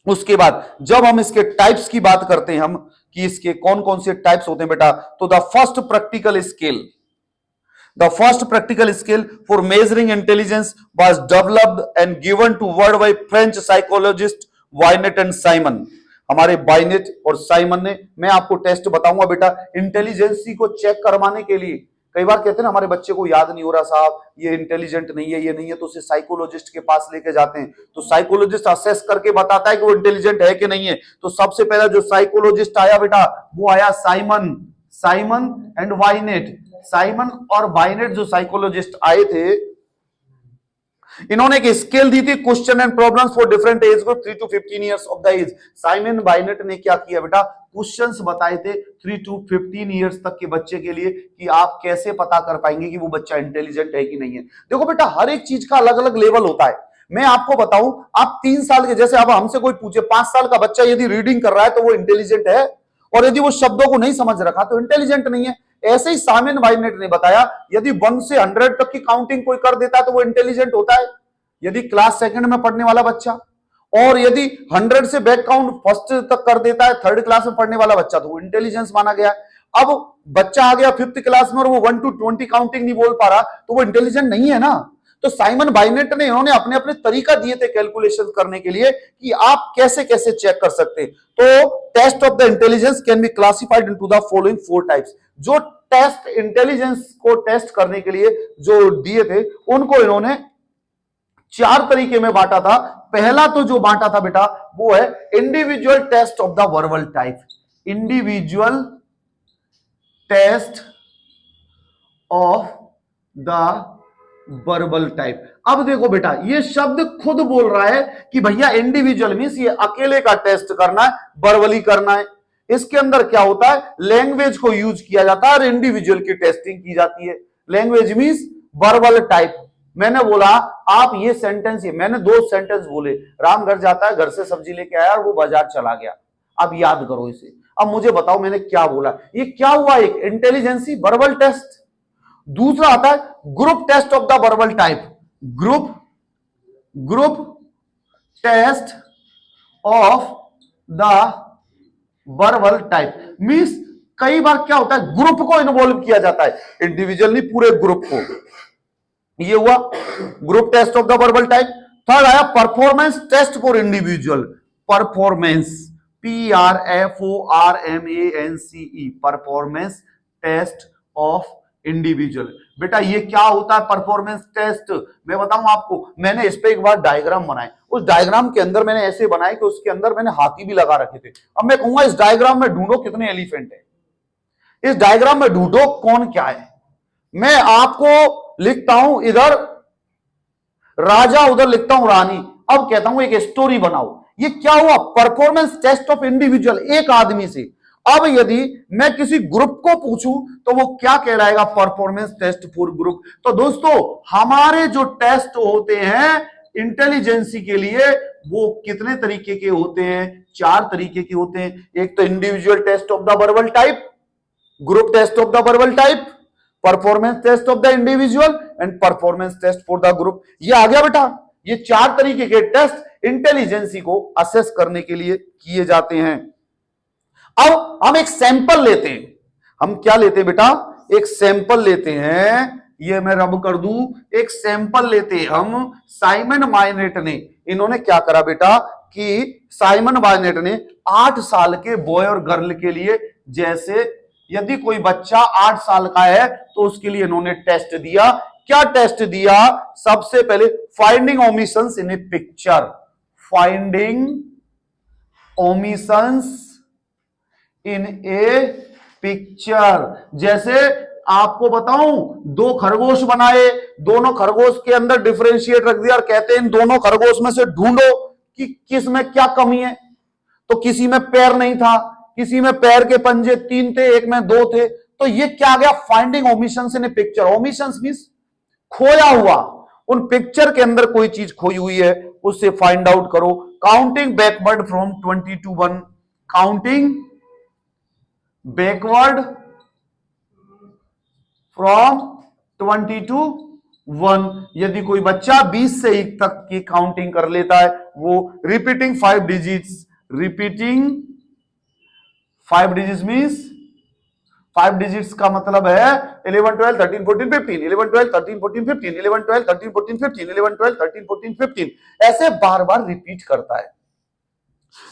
उसके बाद जब हम इसके टाइप्स की बात करते हैं हम कि इसके कौन कौन से टाइप्स होते हैं बेटा, तो the first practical skill, the first practical skill for measuring intelligence was developed and given to world by French psychologist Binet and Simon। हमारे बाइनेट और साइमन ने, मैं आपको टेस्ट बताऊंगा बेटा इंटेलिजेंसी को चेक करवाने के लिए। कई बार कहते हैं ना हमारे बच्चे को याद नहीं हो रहा साहब, ये इंटेलिजेंट नहीं है, ये नहीं है, तो उसे साइकोलॉजिस्ट के पास लेके जाते हैं तो साइकोलॉजिस्ट असेस करके बताता है कि वो इंटेलिजेंट है कि नहीं है। तो सबसे पहला जो साइकोलॉजिस्ट आया बेटा वो आया साइमन एंड बाइनेट। साइमन और बाइनेट जो साइकोलॉजिस्ट आए थे, इन्होंने एक स्केल दी थी, question and problems for different age group 3 to 15 years of the age. Simon Binet ने क्या किया बेटा, क्वेश्चंस बताए थे 3 to 15 इयर्स तक के बच्चे के लिए कि आप कैसे पता कर पाएंगे कि वो बच्चा इंटेलिजेंट है कि नहीं है। देखो बेटा हर एक चीज का अलग अलग लेवल होता है। मैं आपको बताऊं, आप 3 साल के, जैसे अब हमसे कोई पूछे 5 साल का बच्चा यदि रीडिंग कर रहा है तो वो इंटेलिजेंट है, और यदि वो शब्दों को नहीं समझ रखा तो इंटेलिजेंट नहीं है। ऐसे ही साइमन बाइनेट ने बताया यदि 1 से 100 तक की काउंटिंग कोई कर देता है तो वो इंटेलिजेंट होता है, यदि क्लास सेकंड में पढ़ने वाला बच्चा, और यदि 100 से बैक काउंट फर्स्ट तक कर देता है 3rd क्लास में पढ़ने वाला बच्चा, तो वो इंटेलिजेंस माना गया। अब बच्चा आ गया 5th क्लास में और वो 1 to 20 काउंटिंग नहीं बोल पा रहा तो वो इंटेलिजेंट नहीं है ना। तो साइमन बाइनेट ने, इन्होंने अपने अपने तरीका दिए थे कैलकुलेशन करने के लिए कि आप कैसे कैसे चेक कर सकते हैं। तो test of the intelligence can be classified into the following 4 types. जो टेस्ट इंटेलिजेंस को टेस्ट करने के लिए जो दिए थे उनको इन्होंने 4 तरीके में बांटा था। पहला तो जो बांटा था बेटा वो है individual test of the verbal type, individual test of the verbal type. अब देखो बेटा ये शब्द खुद बोल रहा है कि भैया इंडिविजुअल मींस ये अकेले का टेस्ट करना है, वर्बली करना है। इसके अंदर क्या होता है, लैंग्वेज को यूज किया जाता है और इंडिविजुअल की टेस्टिंग की जाती है। Language means verbal type. मैंने बोला आप ये सेंटेंस, ये मैंने 2 सेंटेंस बोले, राम घर जाता है, घर से सब्जी लेके आया और वो बाजार चला गया। अब याद करो इसे, अब मुझे बताओ मैंने क्या बोला, ये क्या हुआ, एक इंटेलिजेंसी वर्बल टेस्ट। दूसरा आता है group test of the verbal type, group test of the verbal type means कई बार क्या होता है ग्रुप को इन्वॉल्व किया जाता है, इंडिविजुअल नहीं पूरे ग्रुप को। ये हुआ group test of the verbal type. Third आया performance test for individual, performance, PRFORMANCE, performance test of individual. बेटा ये क्या होता है परफॉर्मेंस टेस्ट, मैं बताऊं आपको। मैंने इस पे एक बार डायग्राम बनाए, उस डायग्राम के अंदर मैंने ऐसे बनाए कि उसके अंदर मैंने हाथी भी लगा रखे थे। अब मैं कहूंगा इस डायग्राम में ढूंढो कितने एलिफेंट है, इस डायग्राम में ढूंढो कौन क्या है। मैं आपको लिखता हूं इधर राजा, उधर लिखता हूं रानी। अब कहता हूं एक स्टोरी बनाओ। ये क्या हुआ, परफॉर्मेंस टेस्ट ऑफ इंडिविजुअल, एक आदमी से। अब यदि मैं किसी ग्रुप को पूछूं तो वो क्या कहलाएगा, परफॉर्मेंस टेस्ट फॉर ग्रुप। तो दोस्तों हमारे जो टेस्ट होते हैं इंटेलिजेंसी के लिए वो कितने तरीके के होते हैं, 4 तरीके के होते हैं। एक तो individual test of the verbal type, group test of the verbal type, performance test of the individual and performance test for the group. ये आ गया बेटा, ये 4 तरीके के टेस्ट इंटेलिजेंसी को असेस करने के लिए किए जाते हैं। अब हम एक सैंपल लेते हैं, हम क्या लेते हैं बेटा, एक सैंपल लेते हैं। ये मैं रब कर दूं, एक सैंपल लेते हैं हम। साइमन मायनेट ने, इन्होंने क्या करा बेटा कि साइमन मायनेट ने 8 साल के बॉय और गर्ल के लिए, जैसे यदि कोई बच्चा 8 साल का है तो उसके लिए इन्होंने टेस्ट दिया। क्या टेस्ट दिया, सबसे पहले फाइंडिंग ओमिशंस इन ए पिक्चर, फाइंडिंग ओमिशंस इन ए पिक्चर। जैसे आपको बताऊं, 2 खरगोश बनाए, दोनों खरगोश के अंदर डिफरेंशिएट रख दिया और कहते हैं इन दोनों खरगोश में से ढूंढो कि किस में क्या कमी है। तो किसी में पैर नहीं था, किसी में पैर के पंजे 3 थे, एक में 2 थे। तो ये क्या आ गया, फाइंडिंग ओमिशंस इन ए पिक्चर। ओमिशंस मींस खोया हुआ, उन पिक्चर के अंदर कोई चीज खोई हुई है उससे फाइंड आउट करो। Counting backward from 20 to 1, counting backward from 20 to 1। यदि कोई बच्चा 20 से 1 तक की काउंटिंग कर लेता है, वो repeating 5 digits, repeating 5 digits means 5 digits का मतलब है 11 12 13 14 15, 11 12 13 14 15, 11 12 13 14 15, 11 12 13 14 15, ऐसे बार बार रिपीट करता है।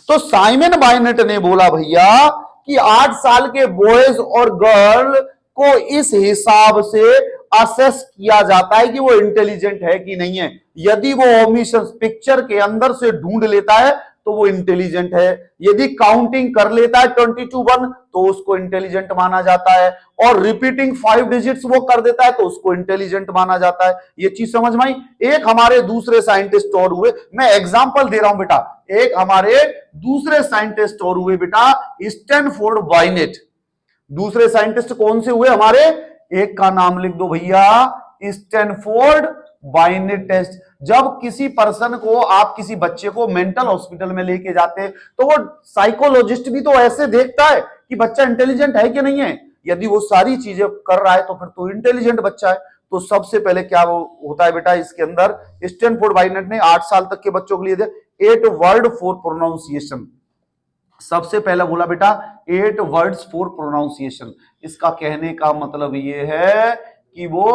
तो साइमन मायनेट ने बोला भैया कि 8 साल के बॉयज और गर्ल को इस हिसाब से असेस किया जाता है कि वो इंटेलिजेंट है कि नहीं है। यदि वो ओमिशंस पिक्चर के अंदर से ढूंढ लेता है तो वो इंटेलिजेंट है। यदि काउंटिंग कर लेता है 20 to 1 तो उसको इंटेलिजेंट माना जाता है, और रिपीटिंग 5 डिजिट्स वो कर देता है तो उसको इंटेलिजेंट माना जाता है। ये चीज समझ में आई। एक हमारे दूसरे साइंटिस्ट और हुए, मैं एग्जांपल दे रहा हूं बेटा, एक हमारे दूसरे साइंटिस्ट और हुए बेटा, स्टैनफोर्ड बाइनेट। दूसरे साइंटिस्ट कौन से हुए हमारे, एक का नाम लिख दो भैया, स्टैनफोर्ड बाइनेट टेस्ट। जब किसी पर्सन को, आप किसी बच्चे को मेंटल हॉस्पिटल में लेके जाते हैं तो वो साइकोलॉजिस्ट भी तो ऐसे देखता है कि बच्चा इंटेलिजेंट है कि नहीं है। यदि वो सारी चीजें कर रहा है तो फिर तो इंटेलिजेंट बच्चा है। तो सबसे पहले क्या वो होता है बेटा, इसके अंदर स्टैनफोर्ड बाइनेट ने 8 साल तक के बच्चों के लिए 8 वर्ड फॉर प्रोनाउंसिएशन। सबसे पहला बोला बेटा 8 वर्ड्स फॉर प्रोनाउंसिएशन। इसका कहने का मतलब ये है कि वो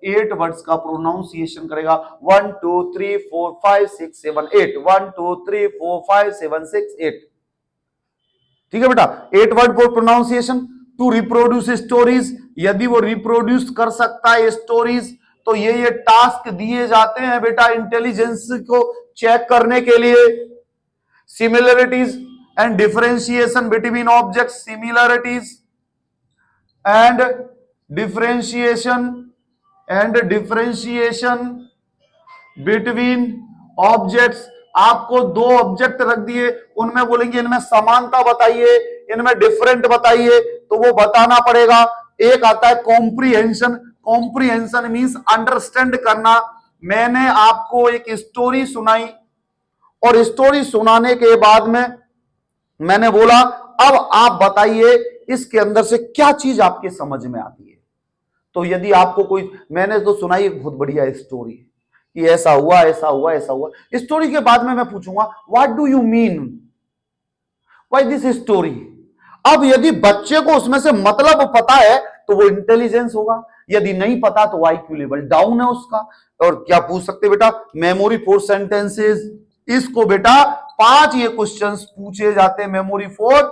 8 वर्ड्स का प्रोनाउंसिएशन करेगा। 1 2 3 4 5 6 7 8, 1 2 3 4 5 7 6 8। ठीक है बेटा, 8 word for pronunciation. To reproduce stories, यदि वो रिप्रोड्यूस कर सकता है स्टोरीज तो ये टास्क दिए जाते हैं बेटा इंटेलिजेंस को चेक करने के लिए। Similarities and differentiation between objects, similarities and differentiation between objects. आपको 2 ऑब्जेक्ट रख दिए, उनमें बोलेंगे इनमें समानता बताइए, इनमें डिफरेंट बताइए, तो वो बताना पड़ेगा। एक आता है कॉम्प्रीहेंशन। कॉम्प्रीहेंशन मींस अंडरस्टैंड करना। मैंने आपको एक स्टोरी सुनाई और स्टोरी सुनाने के बाद में मैंने बोला अब आप बताइए इसके अंदर से क्या चीज आपके समझ में आती है। तो यदि आपको कोई, मैंने तो सुनाई एक बहुत बढ़िया स्टोरी कि ऐसा हुआ ऐसा हुआ ऐसा हुआ, स्टोरी के बाद में मैं पूछूंगा what do you mean, why this story. अब यदि बच्चे को उसमें से मतलब पता है तो वो इंटेलिजेंस होगा, यदि नहीं पता तो IQ लेवल डाउन है उसका। और क्या पूछ सकते बेटा, मेमोरी फॉर सेंटेंसेस। इसको बेटा 5 ये क्वेश्चंस पूछे जाते हैं मेमोरी फॉर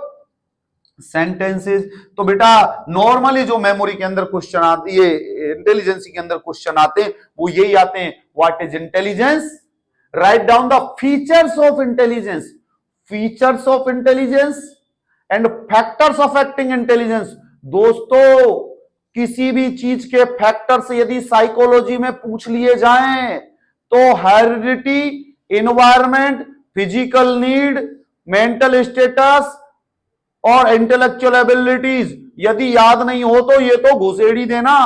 सेंटेंसेस। तो बेटा नॉर्मली जो मेमोरी के अंदर क्वेश्चन आती है, इंटेलिजेंसी के अंदर क्वेश्चन आते हैं, वो यही आते हैं, what is intelligence, write down the features of intelligence, features of intelligence and factors affecting intelligence. दोस्तों किसी भी चीज के फैक्टर्स यदि साइकोलॉजी में पूछ लिए जाएं तो heredity, environment, physical need, mental status और इंटेलेक्चुअल एबिलिटीज यदि याद नहीं हो तो ये तो घुसेड़ी देना,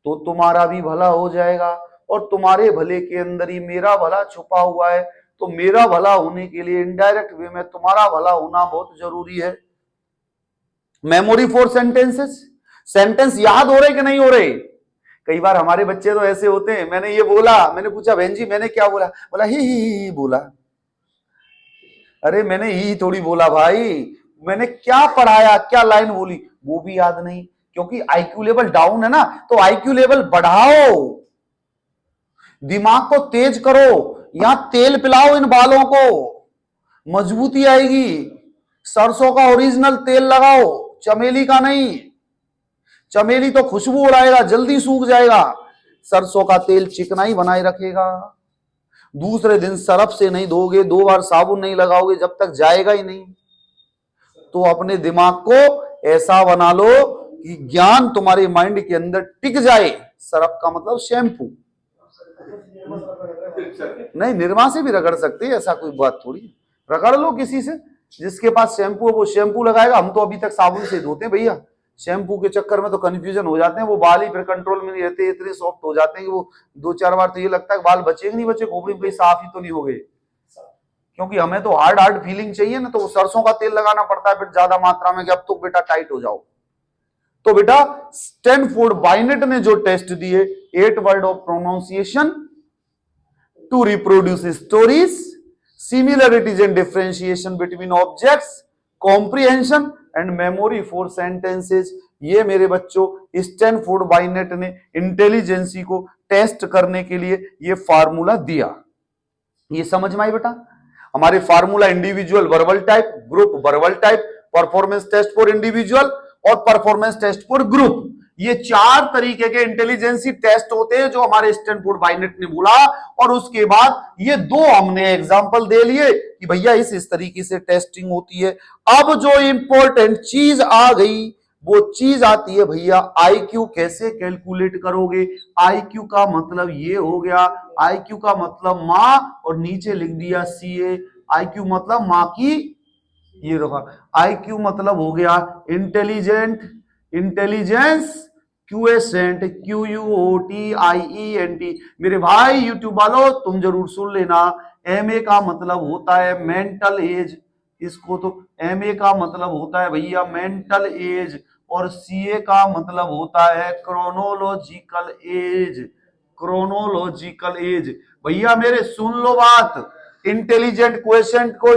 तो तुम्हारा भी भला हो जाएगा। और तुम्हारे भले के अंदर ही मेरा भला छुपा हुआ है, तो मेरा भला होने के लिए इनडायरेक्ट वे में तुम्हारा भला होना बहुत जरूरी है। मेमोरी फॉर सेंटेंसेस, सेंटेंस याद हो रहे कि नहीं हो रहे? कई बार हमारे बच्चे तो ऐसे होते हैं, मैंने ये बोला, मैंने पूछा बहन जी मैंने क्या बोला, बोला ही बोला। अरे मैंने ही थोड़ी बोला भाई, मैंने क्या पढ़ाया, क्या लाइन बोली, वो भी याद नहीं, क्योंकि आईक्यू लेवल डाउन है ना। तो आईक्यू लेवल बढ़ाओ, दिमाग को तेज करो, यहां तेल पिलाओ इन बालों को, मजबूती आएगी। सरसों का ओरिजिनल तेल लगाओ, चमेली का नहीं। चमेली तो खुशबू उड़ाएगा, जल्दी सूख जाएगा। सरसों का तेल चिकनाई बनाए रखेगा। दूसरे दिन सरफ से नहीं धोगे, 2 बार साबुन नहीं लगाओगे, जब तक जाएगा ही नहीं। तो अपने दिमाग को ऐसा बना लो कि ज्ञान तुम्हारे माइंड के अंदर टिक जाए। सरफ का मतलब शैम्पू नहीं, निरमा से भी रगड़ सकते हैं, ऐसा कोई बात थोड़ी। रगड़ लो किसी से, जिसके पास शैम्पू है वो शैम्पू लगाएगा। हम तो अभी तक साबुन से धोते हैं भैया, शैम्पू के चक्कर में तो कंफ्यूजन हो जाते हैं, वो बाल ही फिर कंट्रोल में नहीं रहते, इतने सॉफ्ट हो जाते हैं कि वो 2-4 बार तो ये लगता है बाल बचे कि नहीं बचे, खोपड़ी में साफ ही तो नहीं हो गए। क्योंकि हमें तो हार्ड फीलिंग चाहिए ना, तो वो सरसों का तेल लगाना पड़ता है फिर ज्यादा मात्रा में कि अब तो बेटा टाइट हो जाओ। तो बेटा स्टैनफोर्ड बाइनेट ने जो टेस्ट दिए, 8 word of pronunciation to reproduce stories, similarities and differentiation between objects, comprehension and memory for sentences. ये मेरे बच्चों स्टैनफोर्ड बाइनेट ने इंटेलिजेंसी को टेस्ट करने के लिए ये फार्मूला दिया। ये समझ में आई बेटा? हमारे formula individual verbal type, group verbal type, performance test for individual और परफॉर्मेंस टेस्ट फॉर ग्रुप। ये 4 तरीके के इंटेलिजेंसी टेस्ट होते हैं जो हमारे स्टैनफोर्ड बाइनेट ने बोला। और उसके बाद ये 2 हमने एग्जांपल दे लिए कि भैया इस तरीके से टेस्टिंग होती है। अब जो इंपॉर्टेंट चीज आ गई वो चीज आती है भैया, आईक्यू कैसे कैलकुलेट करोगे। आईक्यू का मतलब ये हो गया, आईक्यू का मतलब माँ और नीचे लिख दिया CA। आईक्यू मतलब माँ की, ये रखा। आईक्यू मतलब हो गया इंटेलिजेंट, इंटेलिजेंस क्यूएसेंट, QUOTIENT। मेरे भाई यूट्यूब वालों तुम जरूर सुन लेना। MA का मतलब होता है मेंटल एज, इसको तो MA का मतलब होता है भैया मेंटल एज, और CA का मतलब होता है क्रोनोलॉजिकल एज, क्रोनोलॉजिकल एज। भैया मेरे सुन लो बात, इंटेलिजेंट क्वेश्चन को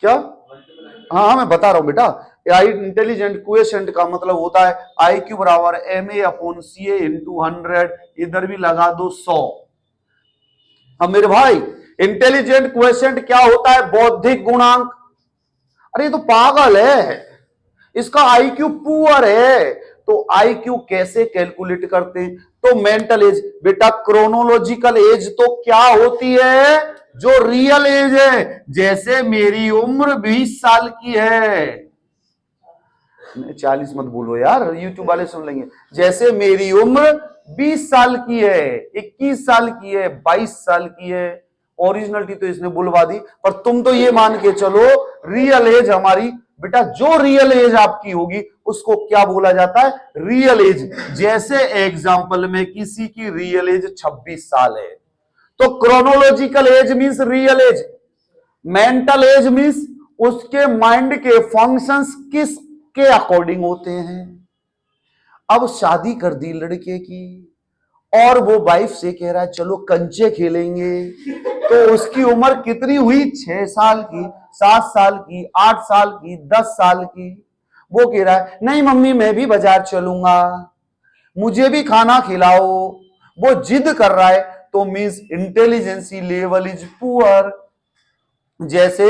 क्या, हाँ मैं बता रहा हूं बेटा। इंटेलिजेंट क्वेश्चन का मतलब होता है IQ बराबर MA/CA × 100, इधर भी लगा दो 100। अब मेरे भाई इंटेलिजेंट क्वेश्चन क्या होता है? बौद्धिक गुणांक। अरे ये तो पागल है, इसका IQ पुअर है। तो IQ कैसे कैलकुलेट करते हैं? तो मेंटल एज बेटा, क्रोनोलॉजिकल एज तो क्या होती है? जो रियल एज है। जैसे मेरी उम्र 20 साल की है, 40 मत बोलो यार, यूट्यूब वाले सुन लेंगे। जैसे मेरी उम्र 20 साल की है, 21 साल की है, 22 साल की है। ओरिजिनलिटी तो इसने बुलवा दी, पर तुम तो ये मान के चलो रियल एज हमारी बेटा, जो रियल एज आपकी होगी उसको क्या बोला जाता है? Real as. जैसे एग्जांपल में किसी की रियल एज 26 साल है, तो chronological age means real age, mental age means उसके माइंड के फंक्शंस किस के अकॉर्डिंग होते हैं। अब शादी कर दी लड़के की और वो वाइफ से कह रहा है चलो कंचे खेलेंगे, तो उसकी उम्र कितनी हुई? 6 साल की, 7 साल की, 8 साल की, 10 साल की। वो कह रहा है नहीं मम्मी मैं भी बाजार चलूंगा, मुझे भी खाना खिलाओ। वो जिद कर रहा है, तो means intelligency level is poor. जैसे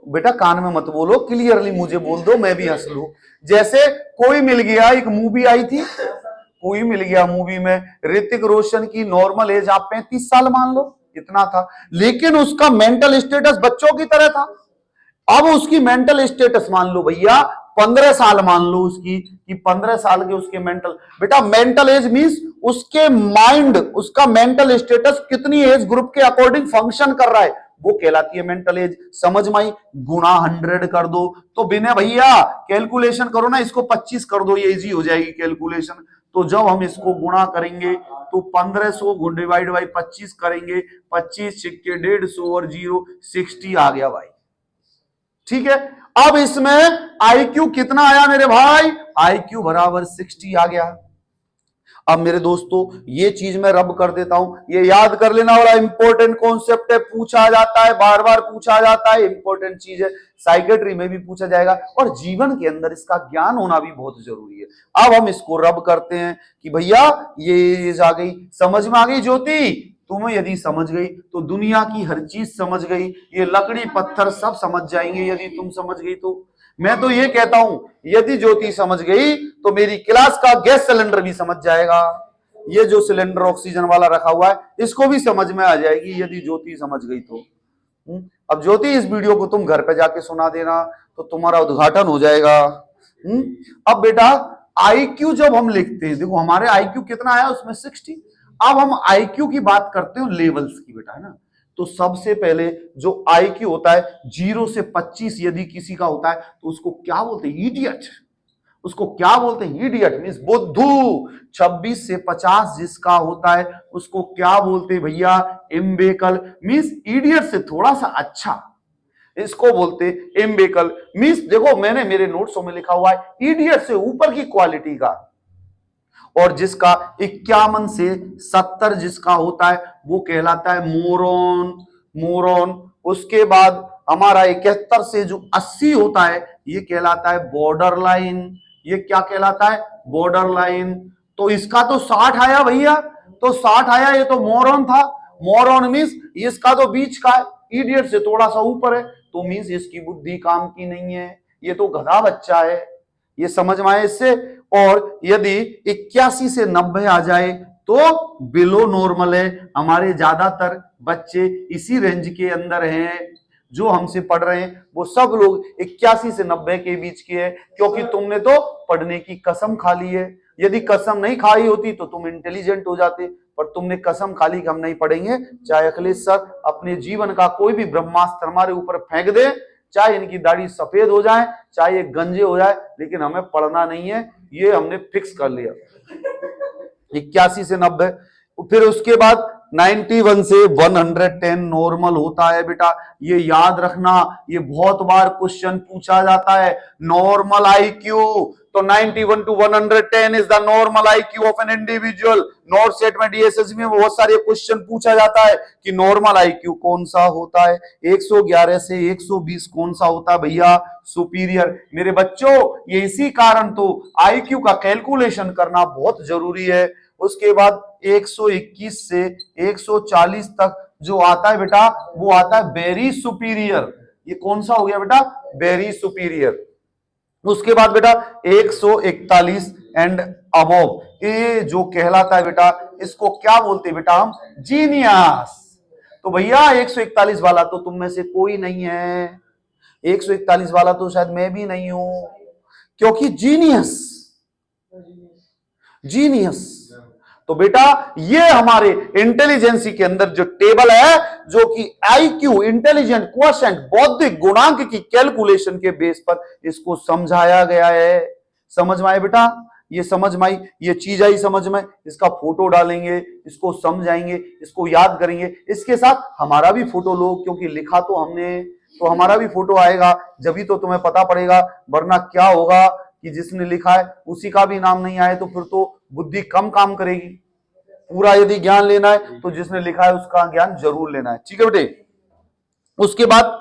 बेटा कान में मत बोलो, क्लियरली मुझे बोल दो, मैं भी हंस लूं। जैसे कोई मिल गया, एक मूवी आई थी, कोई मिल गया मूवी में ऋतिक रोशन की नॉर्मल एज आप 35 साल मान लो, इतना था, लेकिन उसका मेंटल स्टेटस बच्चों की तरह था। अब उसकी मेंटल स्टेटस मान लो भैया 15 साल मान लो उसकी, कि 15 साल के उसके मेंटल, बेटा मेंटल एज मींस उसके माइंड, उसका मेंटल स्टेटस कितनी एज ग्रुप के अकॉर्डिंग फंक्शन कर रहा है, वो कहलाती है मेंटल एज। समझ में आई? गुणा 100 कर दो तो बिना भैया कैलकुलेशन करो ना, इसको 25 कर दो, ये इजी हो जाएगी कैलकुलेशन। तो जब हम इसको गुणा करेंगे तो 1500 डिवाइड बाई 25 करेंगे, 25 सिक्के 150 और 0 60 आ गया भाई। ठीक है, अब इसमें आईक्यू कितना आया मेरे भाई? आईक्यू बराबर 60 आ गया। अब मेरे दोस्तों ये चीज मैं रब कर देता हूं, ये याद कर लेना, बड़ा इंपॉर्टेंट कॉन्सेप्ट है, पूछा जाता है, बार बार पूछा जाता है, इंपॉर्टेंट चीज है, साइकेट्री में भी पूछा जाएगा और जीवन के अंदर इसका ज्ञान होना भी बहुत जरूरी है। अब हम इसको रब करते हैं कि भैया ये आ गई, समझ में आ गई ज्योति? तुम्हें यदि समझ गई तो दुनिया की हर चीज समझ गई, ये लकड़ी पत्थर सब समझ जाएंगे यदि तुम समझ गई तो। मैं तो ये कहता हूं यदि ज्योति समझ गई तो मेरी क्लास का गैस सिलेंडर भी समझ जाएगा, ये जो सिलेंडर ऑक्सीजन वाला रखा हुआ है इसको भी समझ में आ जाएगी यदि ज्योति समझ गई तो। अब ज्योति इस वीडियो को तुम घर पे जाके सुना देना तो तुम्हारा उद्घाटन हो जाएगा। अब बेटा आईक्यू जब हम लिखते हैं, देखो हमारे आईक्यू कितना आया उसमें 60। अब हम आईक्यू की बात करते हो लेवल्स की बेटा, है ना। तो सबसे पहले जो आईक्यू होता है 0 से 25 यदि किसी का होता है तो उसको क्या बोलते हैं? इडियट। उसको क्या बोलते हैं? इडियट मींस बुद्धू। 26 से 50 जिसका होता है उसको क्या बोलते हैं भैया? इम्बेकल मींस इडियट से थोड़ा सा अच्छा, इसको बोलते इम्बेकल मींस, देखो मैंने मेरे नोट्सों में लिखा हुआ है इडियट से ऊपर की क्वालिटी का। और जिसका 51 से 70 जिसका होता है वो कहलाता है मोरॉन। मोरॉन। उसके बाद हमारा 71 से जो 80 होता है ये कहलाता है बॉर्डर लाइन। ये क्या कहलाता है? Border line. तो इसका तो 60 आया भैया, तो 60 आया, ये तो मोरॉन था। मोरॉन मींस इसका तो बीच का है, इडियट से थोड़ा सा ऊपर है, तो मींस इसकी बुद्धि काम की नहीं है, ये तो गधा बच्चा है। ये समझ में आए इससे? और यदि 81 से 90 आ जाए तो बिलो नॉर्मल है। हमारे ज्यादातर बच्चे इसी रेंज के अंदर हैं, जो हमसे पढ़ रहे हैं वो सब लोग 81 से 90 के बीच के हैं, क्योंकि तुमने तो पढ़ने की कसम खा ली है। यदि कसम नहीं खाई होती तो तुम इंटेलिजेंट हो जाते, पर तुमने कसम खा ली कि हम नहीं पढ़ेंगे। चाहे अखिलेश सर अपने जीवन का कोई भी ब्रह्मास्त्र हमारे ऊपर फेंक दे, चाहे इनकी दाढ़ी सफेद हो जाए, चाहे ये गंजे हो जाए, लेकिन हमें पढ़ना नहीं है, ये हमने फिक्स कर लिया। 81 से 90, फिर उसके बाद 91 से 110 नॉर्मल होता है बेटा। ये याद रखना, ये बहुत बार क्वेश्चन पूछा जाता है। नॉर्मल आईक्यू, तो 91 to 110 is the normal IQ of an individual. North statement SSC में बहुत सारे क्वेश्चन पूछा जाता है कि नॉर्मल आईक्यू कौन सा होता है। 111 से 120 कौन सा होता है भैया? सुपीरियर। मेरे बच्चों ये इसी कारण तो आईक्यू का कैलकुलेशन करना बहुत जरूरी है। उसके बाद 121 से 140 तक जो आता है बेटा वो आता है वेरी सुपीरियर। ये कौन सा हो गया बेटा? Very superior. उसके बाद बेटा 141 एंड अबव, ये जो कहलाता है बेटा इसको क्या बोलते हैं बेटा? हम जीनियस। तो भैया 141 वाला तो तुम में से कोई नहीं है, 141 वाला तो शायद मैं भी नहीं हूं, क्योंकि जीनियस। जीनियस तो बेटा ये हमारे इंटेलिजेंसी के अंदर जो टेबल है, जो कि आईक्यू इंटेलिजेंट क्वोशिएंट बौद्धिक गुणांक की कैलकुलेशन के बेस पर इसको समझाया गया है। समझ में आए बेटा? ये समझ में आई, ये चीज आई समझ में। इसका फोटो डालेंगे, इसको समझाएंगे, इसको याद करेंगे, इसके साथ हमारा भी फोटो लो, क्योंकि लिखा तो हमने, तो हमारा भी फोटो आएगा, जब तो तुम्हें पता पड़ेगा। वरना क्या होगा कि जिसने लिखा है उसी का भी नाम नहीं आए तो फिर तो बुद्धि कम काम करेगी। पूरा यदि ज्ञान लेना है तो जिसने लिखा है उसका ज्ञान जरूर लेना है, ठीक है बेटे। उसके बाद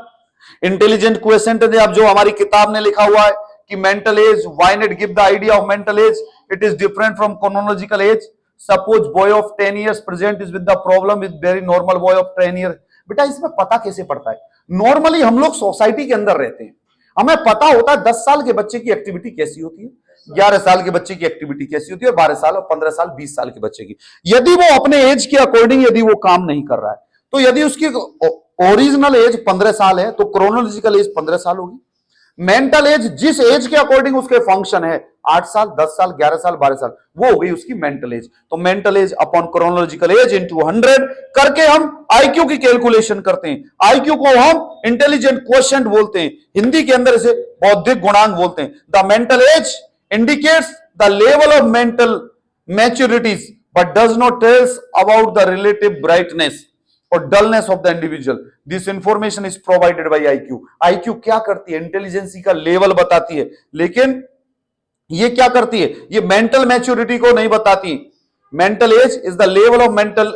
इंटेलिजेंट क्वोशिएंट अब जो हमारी किताब ने लिखा हुआ है कि mental as, why not give the idea of mental as, it is different from chronological age. Suppose boy of 10 years present is with the problem with very normal boy of 10 years। बेटा इसमें पता कैसे पड़ता है? Normally हम लोग society के अंदर रहते हैं, हमें पता होता है 10 साल के बच्चे की एक्टिविटी कैसी होती है, 11 साल के बच्चे की एक्टिविटी कैसी होती है, 12 साल और 15 साल 20 साल के बच्चे की। यदि वो अपने एज के अकॉर्डिंग यदि वो काम नहीं कर रहा है, तो यदि उसकी ओरिजिनल एज 15 साल है तो क्रोनोलॉजिकल एज 15 साल होगी। मेंटल एज जिस एज के अकॉर्डिंग उसके फंक्शन है, 8 साल, 10 साल, 11 साल, 12 साल, वो हो गई उसकी मेंटल एज। तो mental as upon chronological age into 100 करके हम आईक्यू की कैलकुलेशन करते हैं। आईक्यू को हम इंटेलिजेंट क्वोशिएंट बोलते हैं, हिंदी के अंदर इसे बौद्धिक गुणांक बोलते हैं। The mental age indicates the level of mental maturities but does not tells about the relative brightness और dullness of the individual. This information is provided by IQ. IQ क्या करती है? इंटेलिजेंसी का लेवल बताती है, लेकिन ये क्या करती है? ये मेंटल मैच्योरिटी को नहीं बताती। Mental as is the level of mental,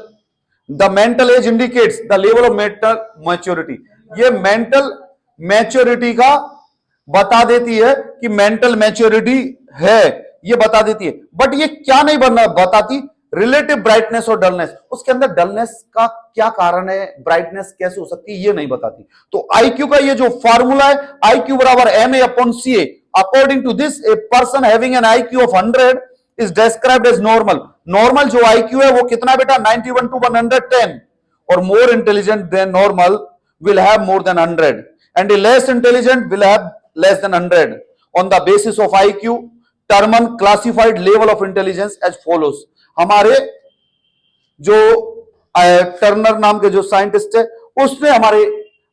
the mental age indicates the level of mental maturity. ये मेंटल मैच्योरिटी का बता देती है कि मेंटल मैच्योरिटी है, ये बता देती है, बट ये क्या नहीं बताती? रिलेटिव ब्राइटनेस और डलनेस। उसके अंदर डलनेस का क्या कारण है, ब्राइटनेस कैसे हो सकती है, ये नहीं बताती। तो आईक्यू का ये जो फॉर्मूला है, आईक्यू बराबर MA/CA, according to this a person having an IQ of 100 is described as normal. Normal जो आईक्यू है वो कितना बेटा? 91 to 110, और more intelligent than normal will have more than 100 and a less intelligent will have less than 100। On the basis of IQ Terman classified level of intelligence as follows. हमारे जो Turner नाम के जो साइंटिस्ट है, उसने हमारे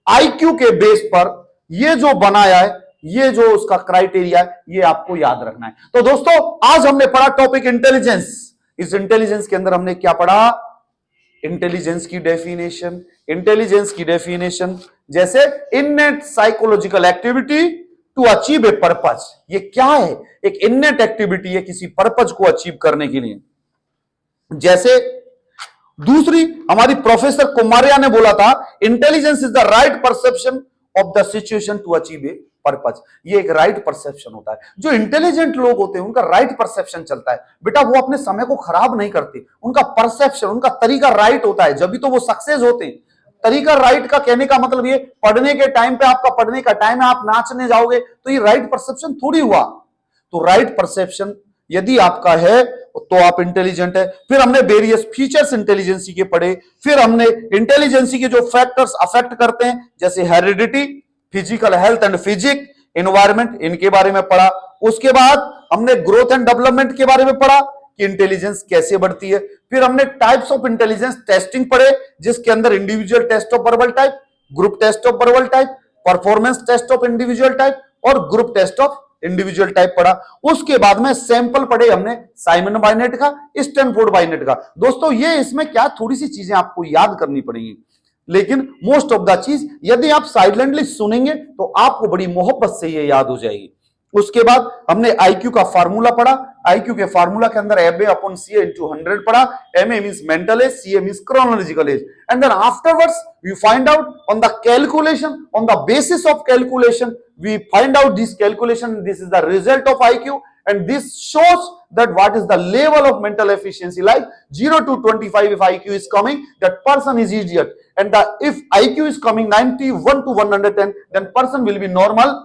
IQ के base पर ये जो बनाया है, ये जो उसका क्राइटेरिया है, ये आपको याद रखना है। तो दोस्तों आज हमने पढ़ा टॉपिक इंटेलिजेंस। इस इंटेलिजेंस के अंदर हमने क्या पढ़ा? इंटेलिजेंस की डेफिनेशन। इंटेलिजेंस की डेफिनेशन जैसे innate psychological activity to achieve a purpose. ये क्या है? एक इननेट एक्टिविटी है किसी पर्पज को अचीव करने के लिए। जैसे दूसरी हमारी प्रोफेसर कुमारिया ने बोला था, intelligence is the right perception of the situation to achieve a purpose. ये एक राइट परसेप्शन होता है। जो इंटेलिजेंट लोग होते हैं उनका राइट परसेप्शन चलता है बेटा, वो अपने समय को खराब नहीं करते, उनका परसेप्शन, उनका तरीका राइट होता है, जब भी तो वो सक्सेस होते हैं। तरीका राइट का कहने का मतलब ये, पढ़ने के टाइम पे आपका पढ़ने का टाइम है, आप नाचने जाओगे तो ये राइट परसेप्शन थोड़ी हुआ। तो राइट परसेप्शन यदि आपका है तो आप इंटेलिजेंट है। फिर हमने वेरियस फीचर्स इंटेलिजेंसी के पढ़े, फिर हमने इंटेलिजेंसी के जो फैक्टर्स अफेक्ट करते हैं जैसे heredity, physical health and physique, environment, इनके बारे में पढ़ा। उसके बाद हमने ग्रोथ एंड डेवलपमेंट के बारे में पढ़ा कि इंटेलिजेंस कैसे बढ़ती है। फिर हमने टाइप्स ऑफ इंटेलिजेंस टेस्टिंग पढ़े, जिसके अंदर individual test of verbal type, group test of verbal type, performance test of individual type और group test of individual type पढ़ा। उसके बाद में सैंपल पढ़े हमने साइमन बाइनेट का, स्टैनफोर्ड बाइनेट का। दोस्तों ये इसमें क्या थोड़ी सी चीजें आपको याद करनी पड़ेंगी, लेकिन मोस्ट ऑफ द चीज यदि आप साइलेंटली सुनेंगे तो आपको बड़ी मोहब्बत से ये याद हो जाएगी। उसके बाद हमने आईक्यू का फार्मूला पढ़ा। आईक्यू के फार्मूला के अंदर MA/CA into 100 पढ़ा। MA means mental age, CA means chronological age, and then afterwards we find out on the calculation, on the basis of calculation we find out this calculation. This is the result of IQ, and this shows that what is the level of mental efficiency, like 0 to 25. If IQ is coming, that person is idiot, and if IQ is coming 91 to 110, then person will be normal.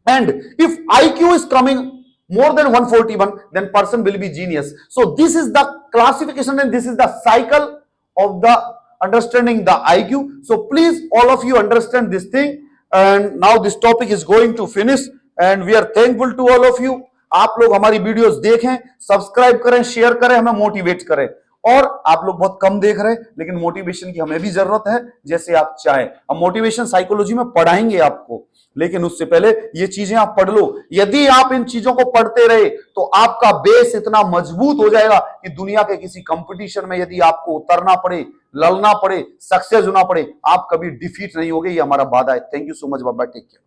And if IQ is coming more than 141, then person will be genius. So this is the classification and this is the cycle of the understanding the IQ. So please all of you understand this thing, and now this topic is going to finish and we are thankful to all of you. आप लोग हमारी videos देखें, subscribe करें, share करें, हमें motivate करें। और आप लोग बहुत कम देख रहे हैं, लेकिन मोटिवेशन की हमें भी जरूरत है, जैसे आप चाहें। हम मोटिवेशन साइकोलॉजी में पढ़ाएंगे आपको, लेकिन उससे पहले ये चीजें आप पढ़ लो। यदि आप इन चीजों को पढ़ते रहे तो आपका बेस इतना मजबूत हो जाएगा कि दुनिया के किसी कंपटीशन में यदि आपको उतरना पड़े, लड़ना पड़े, सक्सेस होना पड़े, आप कभी डिफीट नहीं होगे। ये हमारा वादा है। थैंक यू सो मच बाबा, टेक केयर।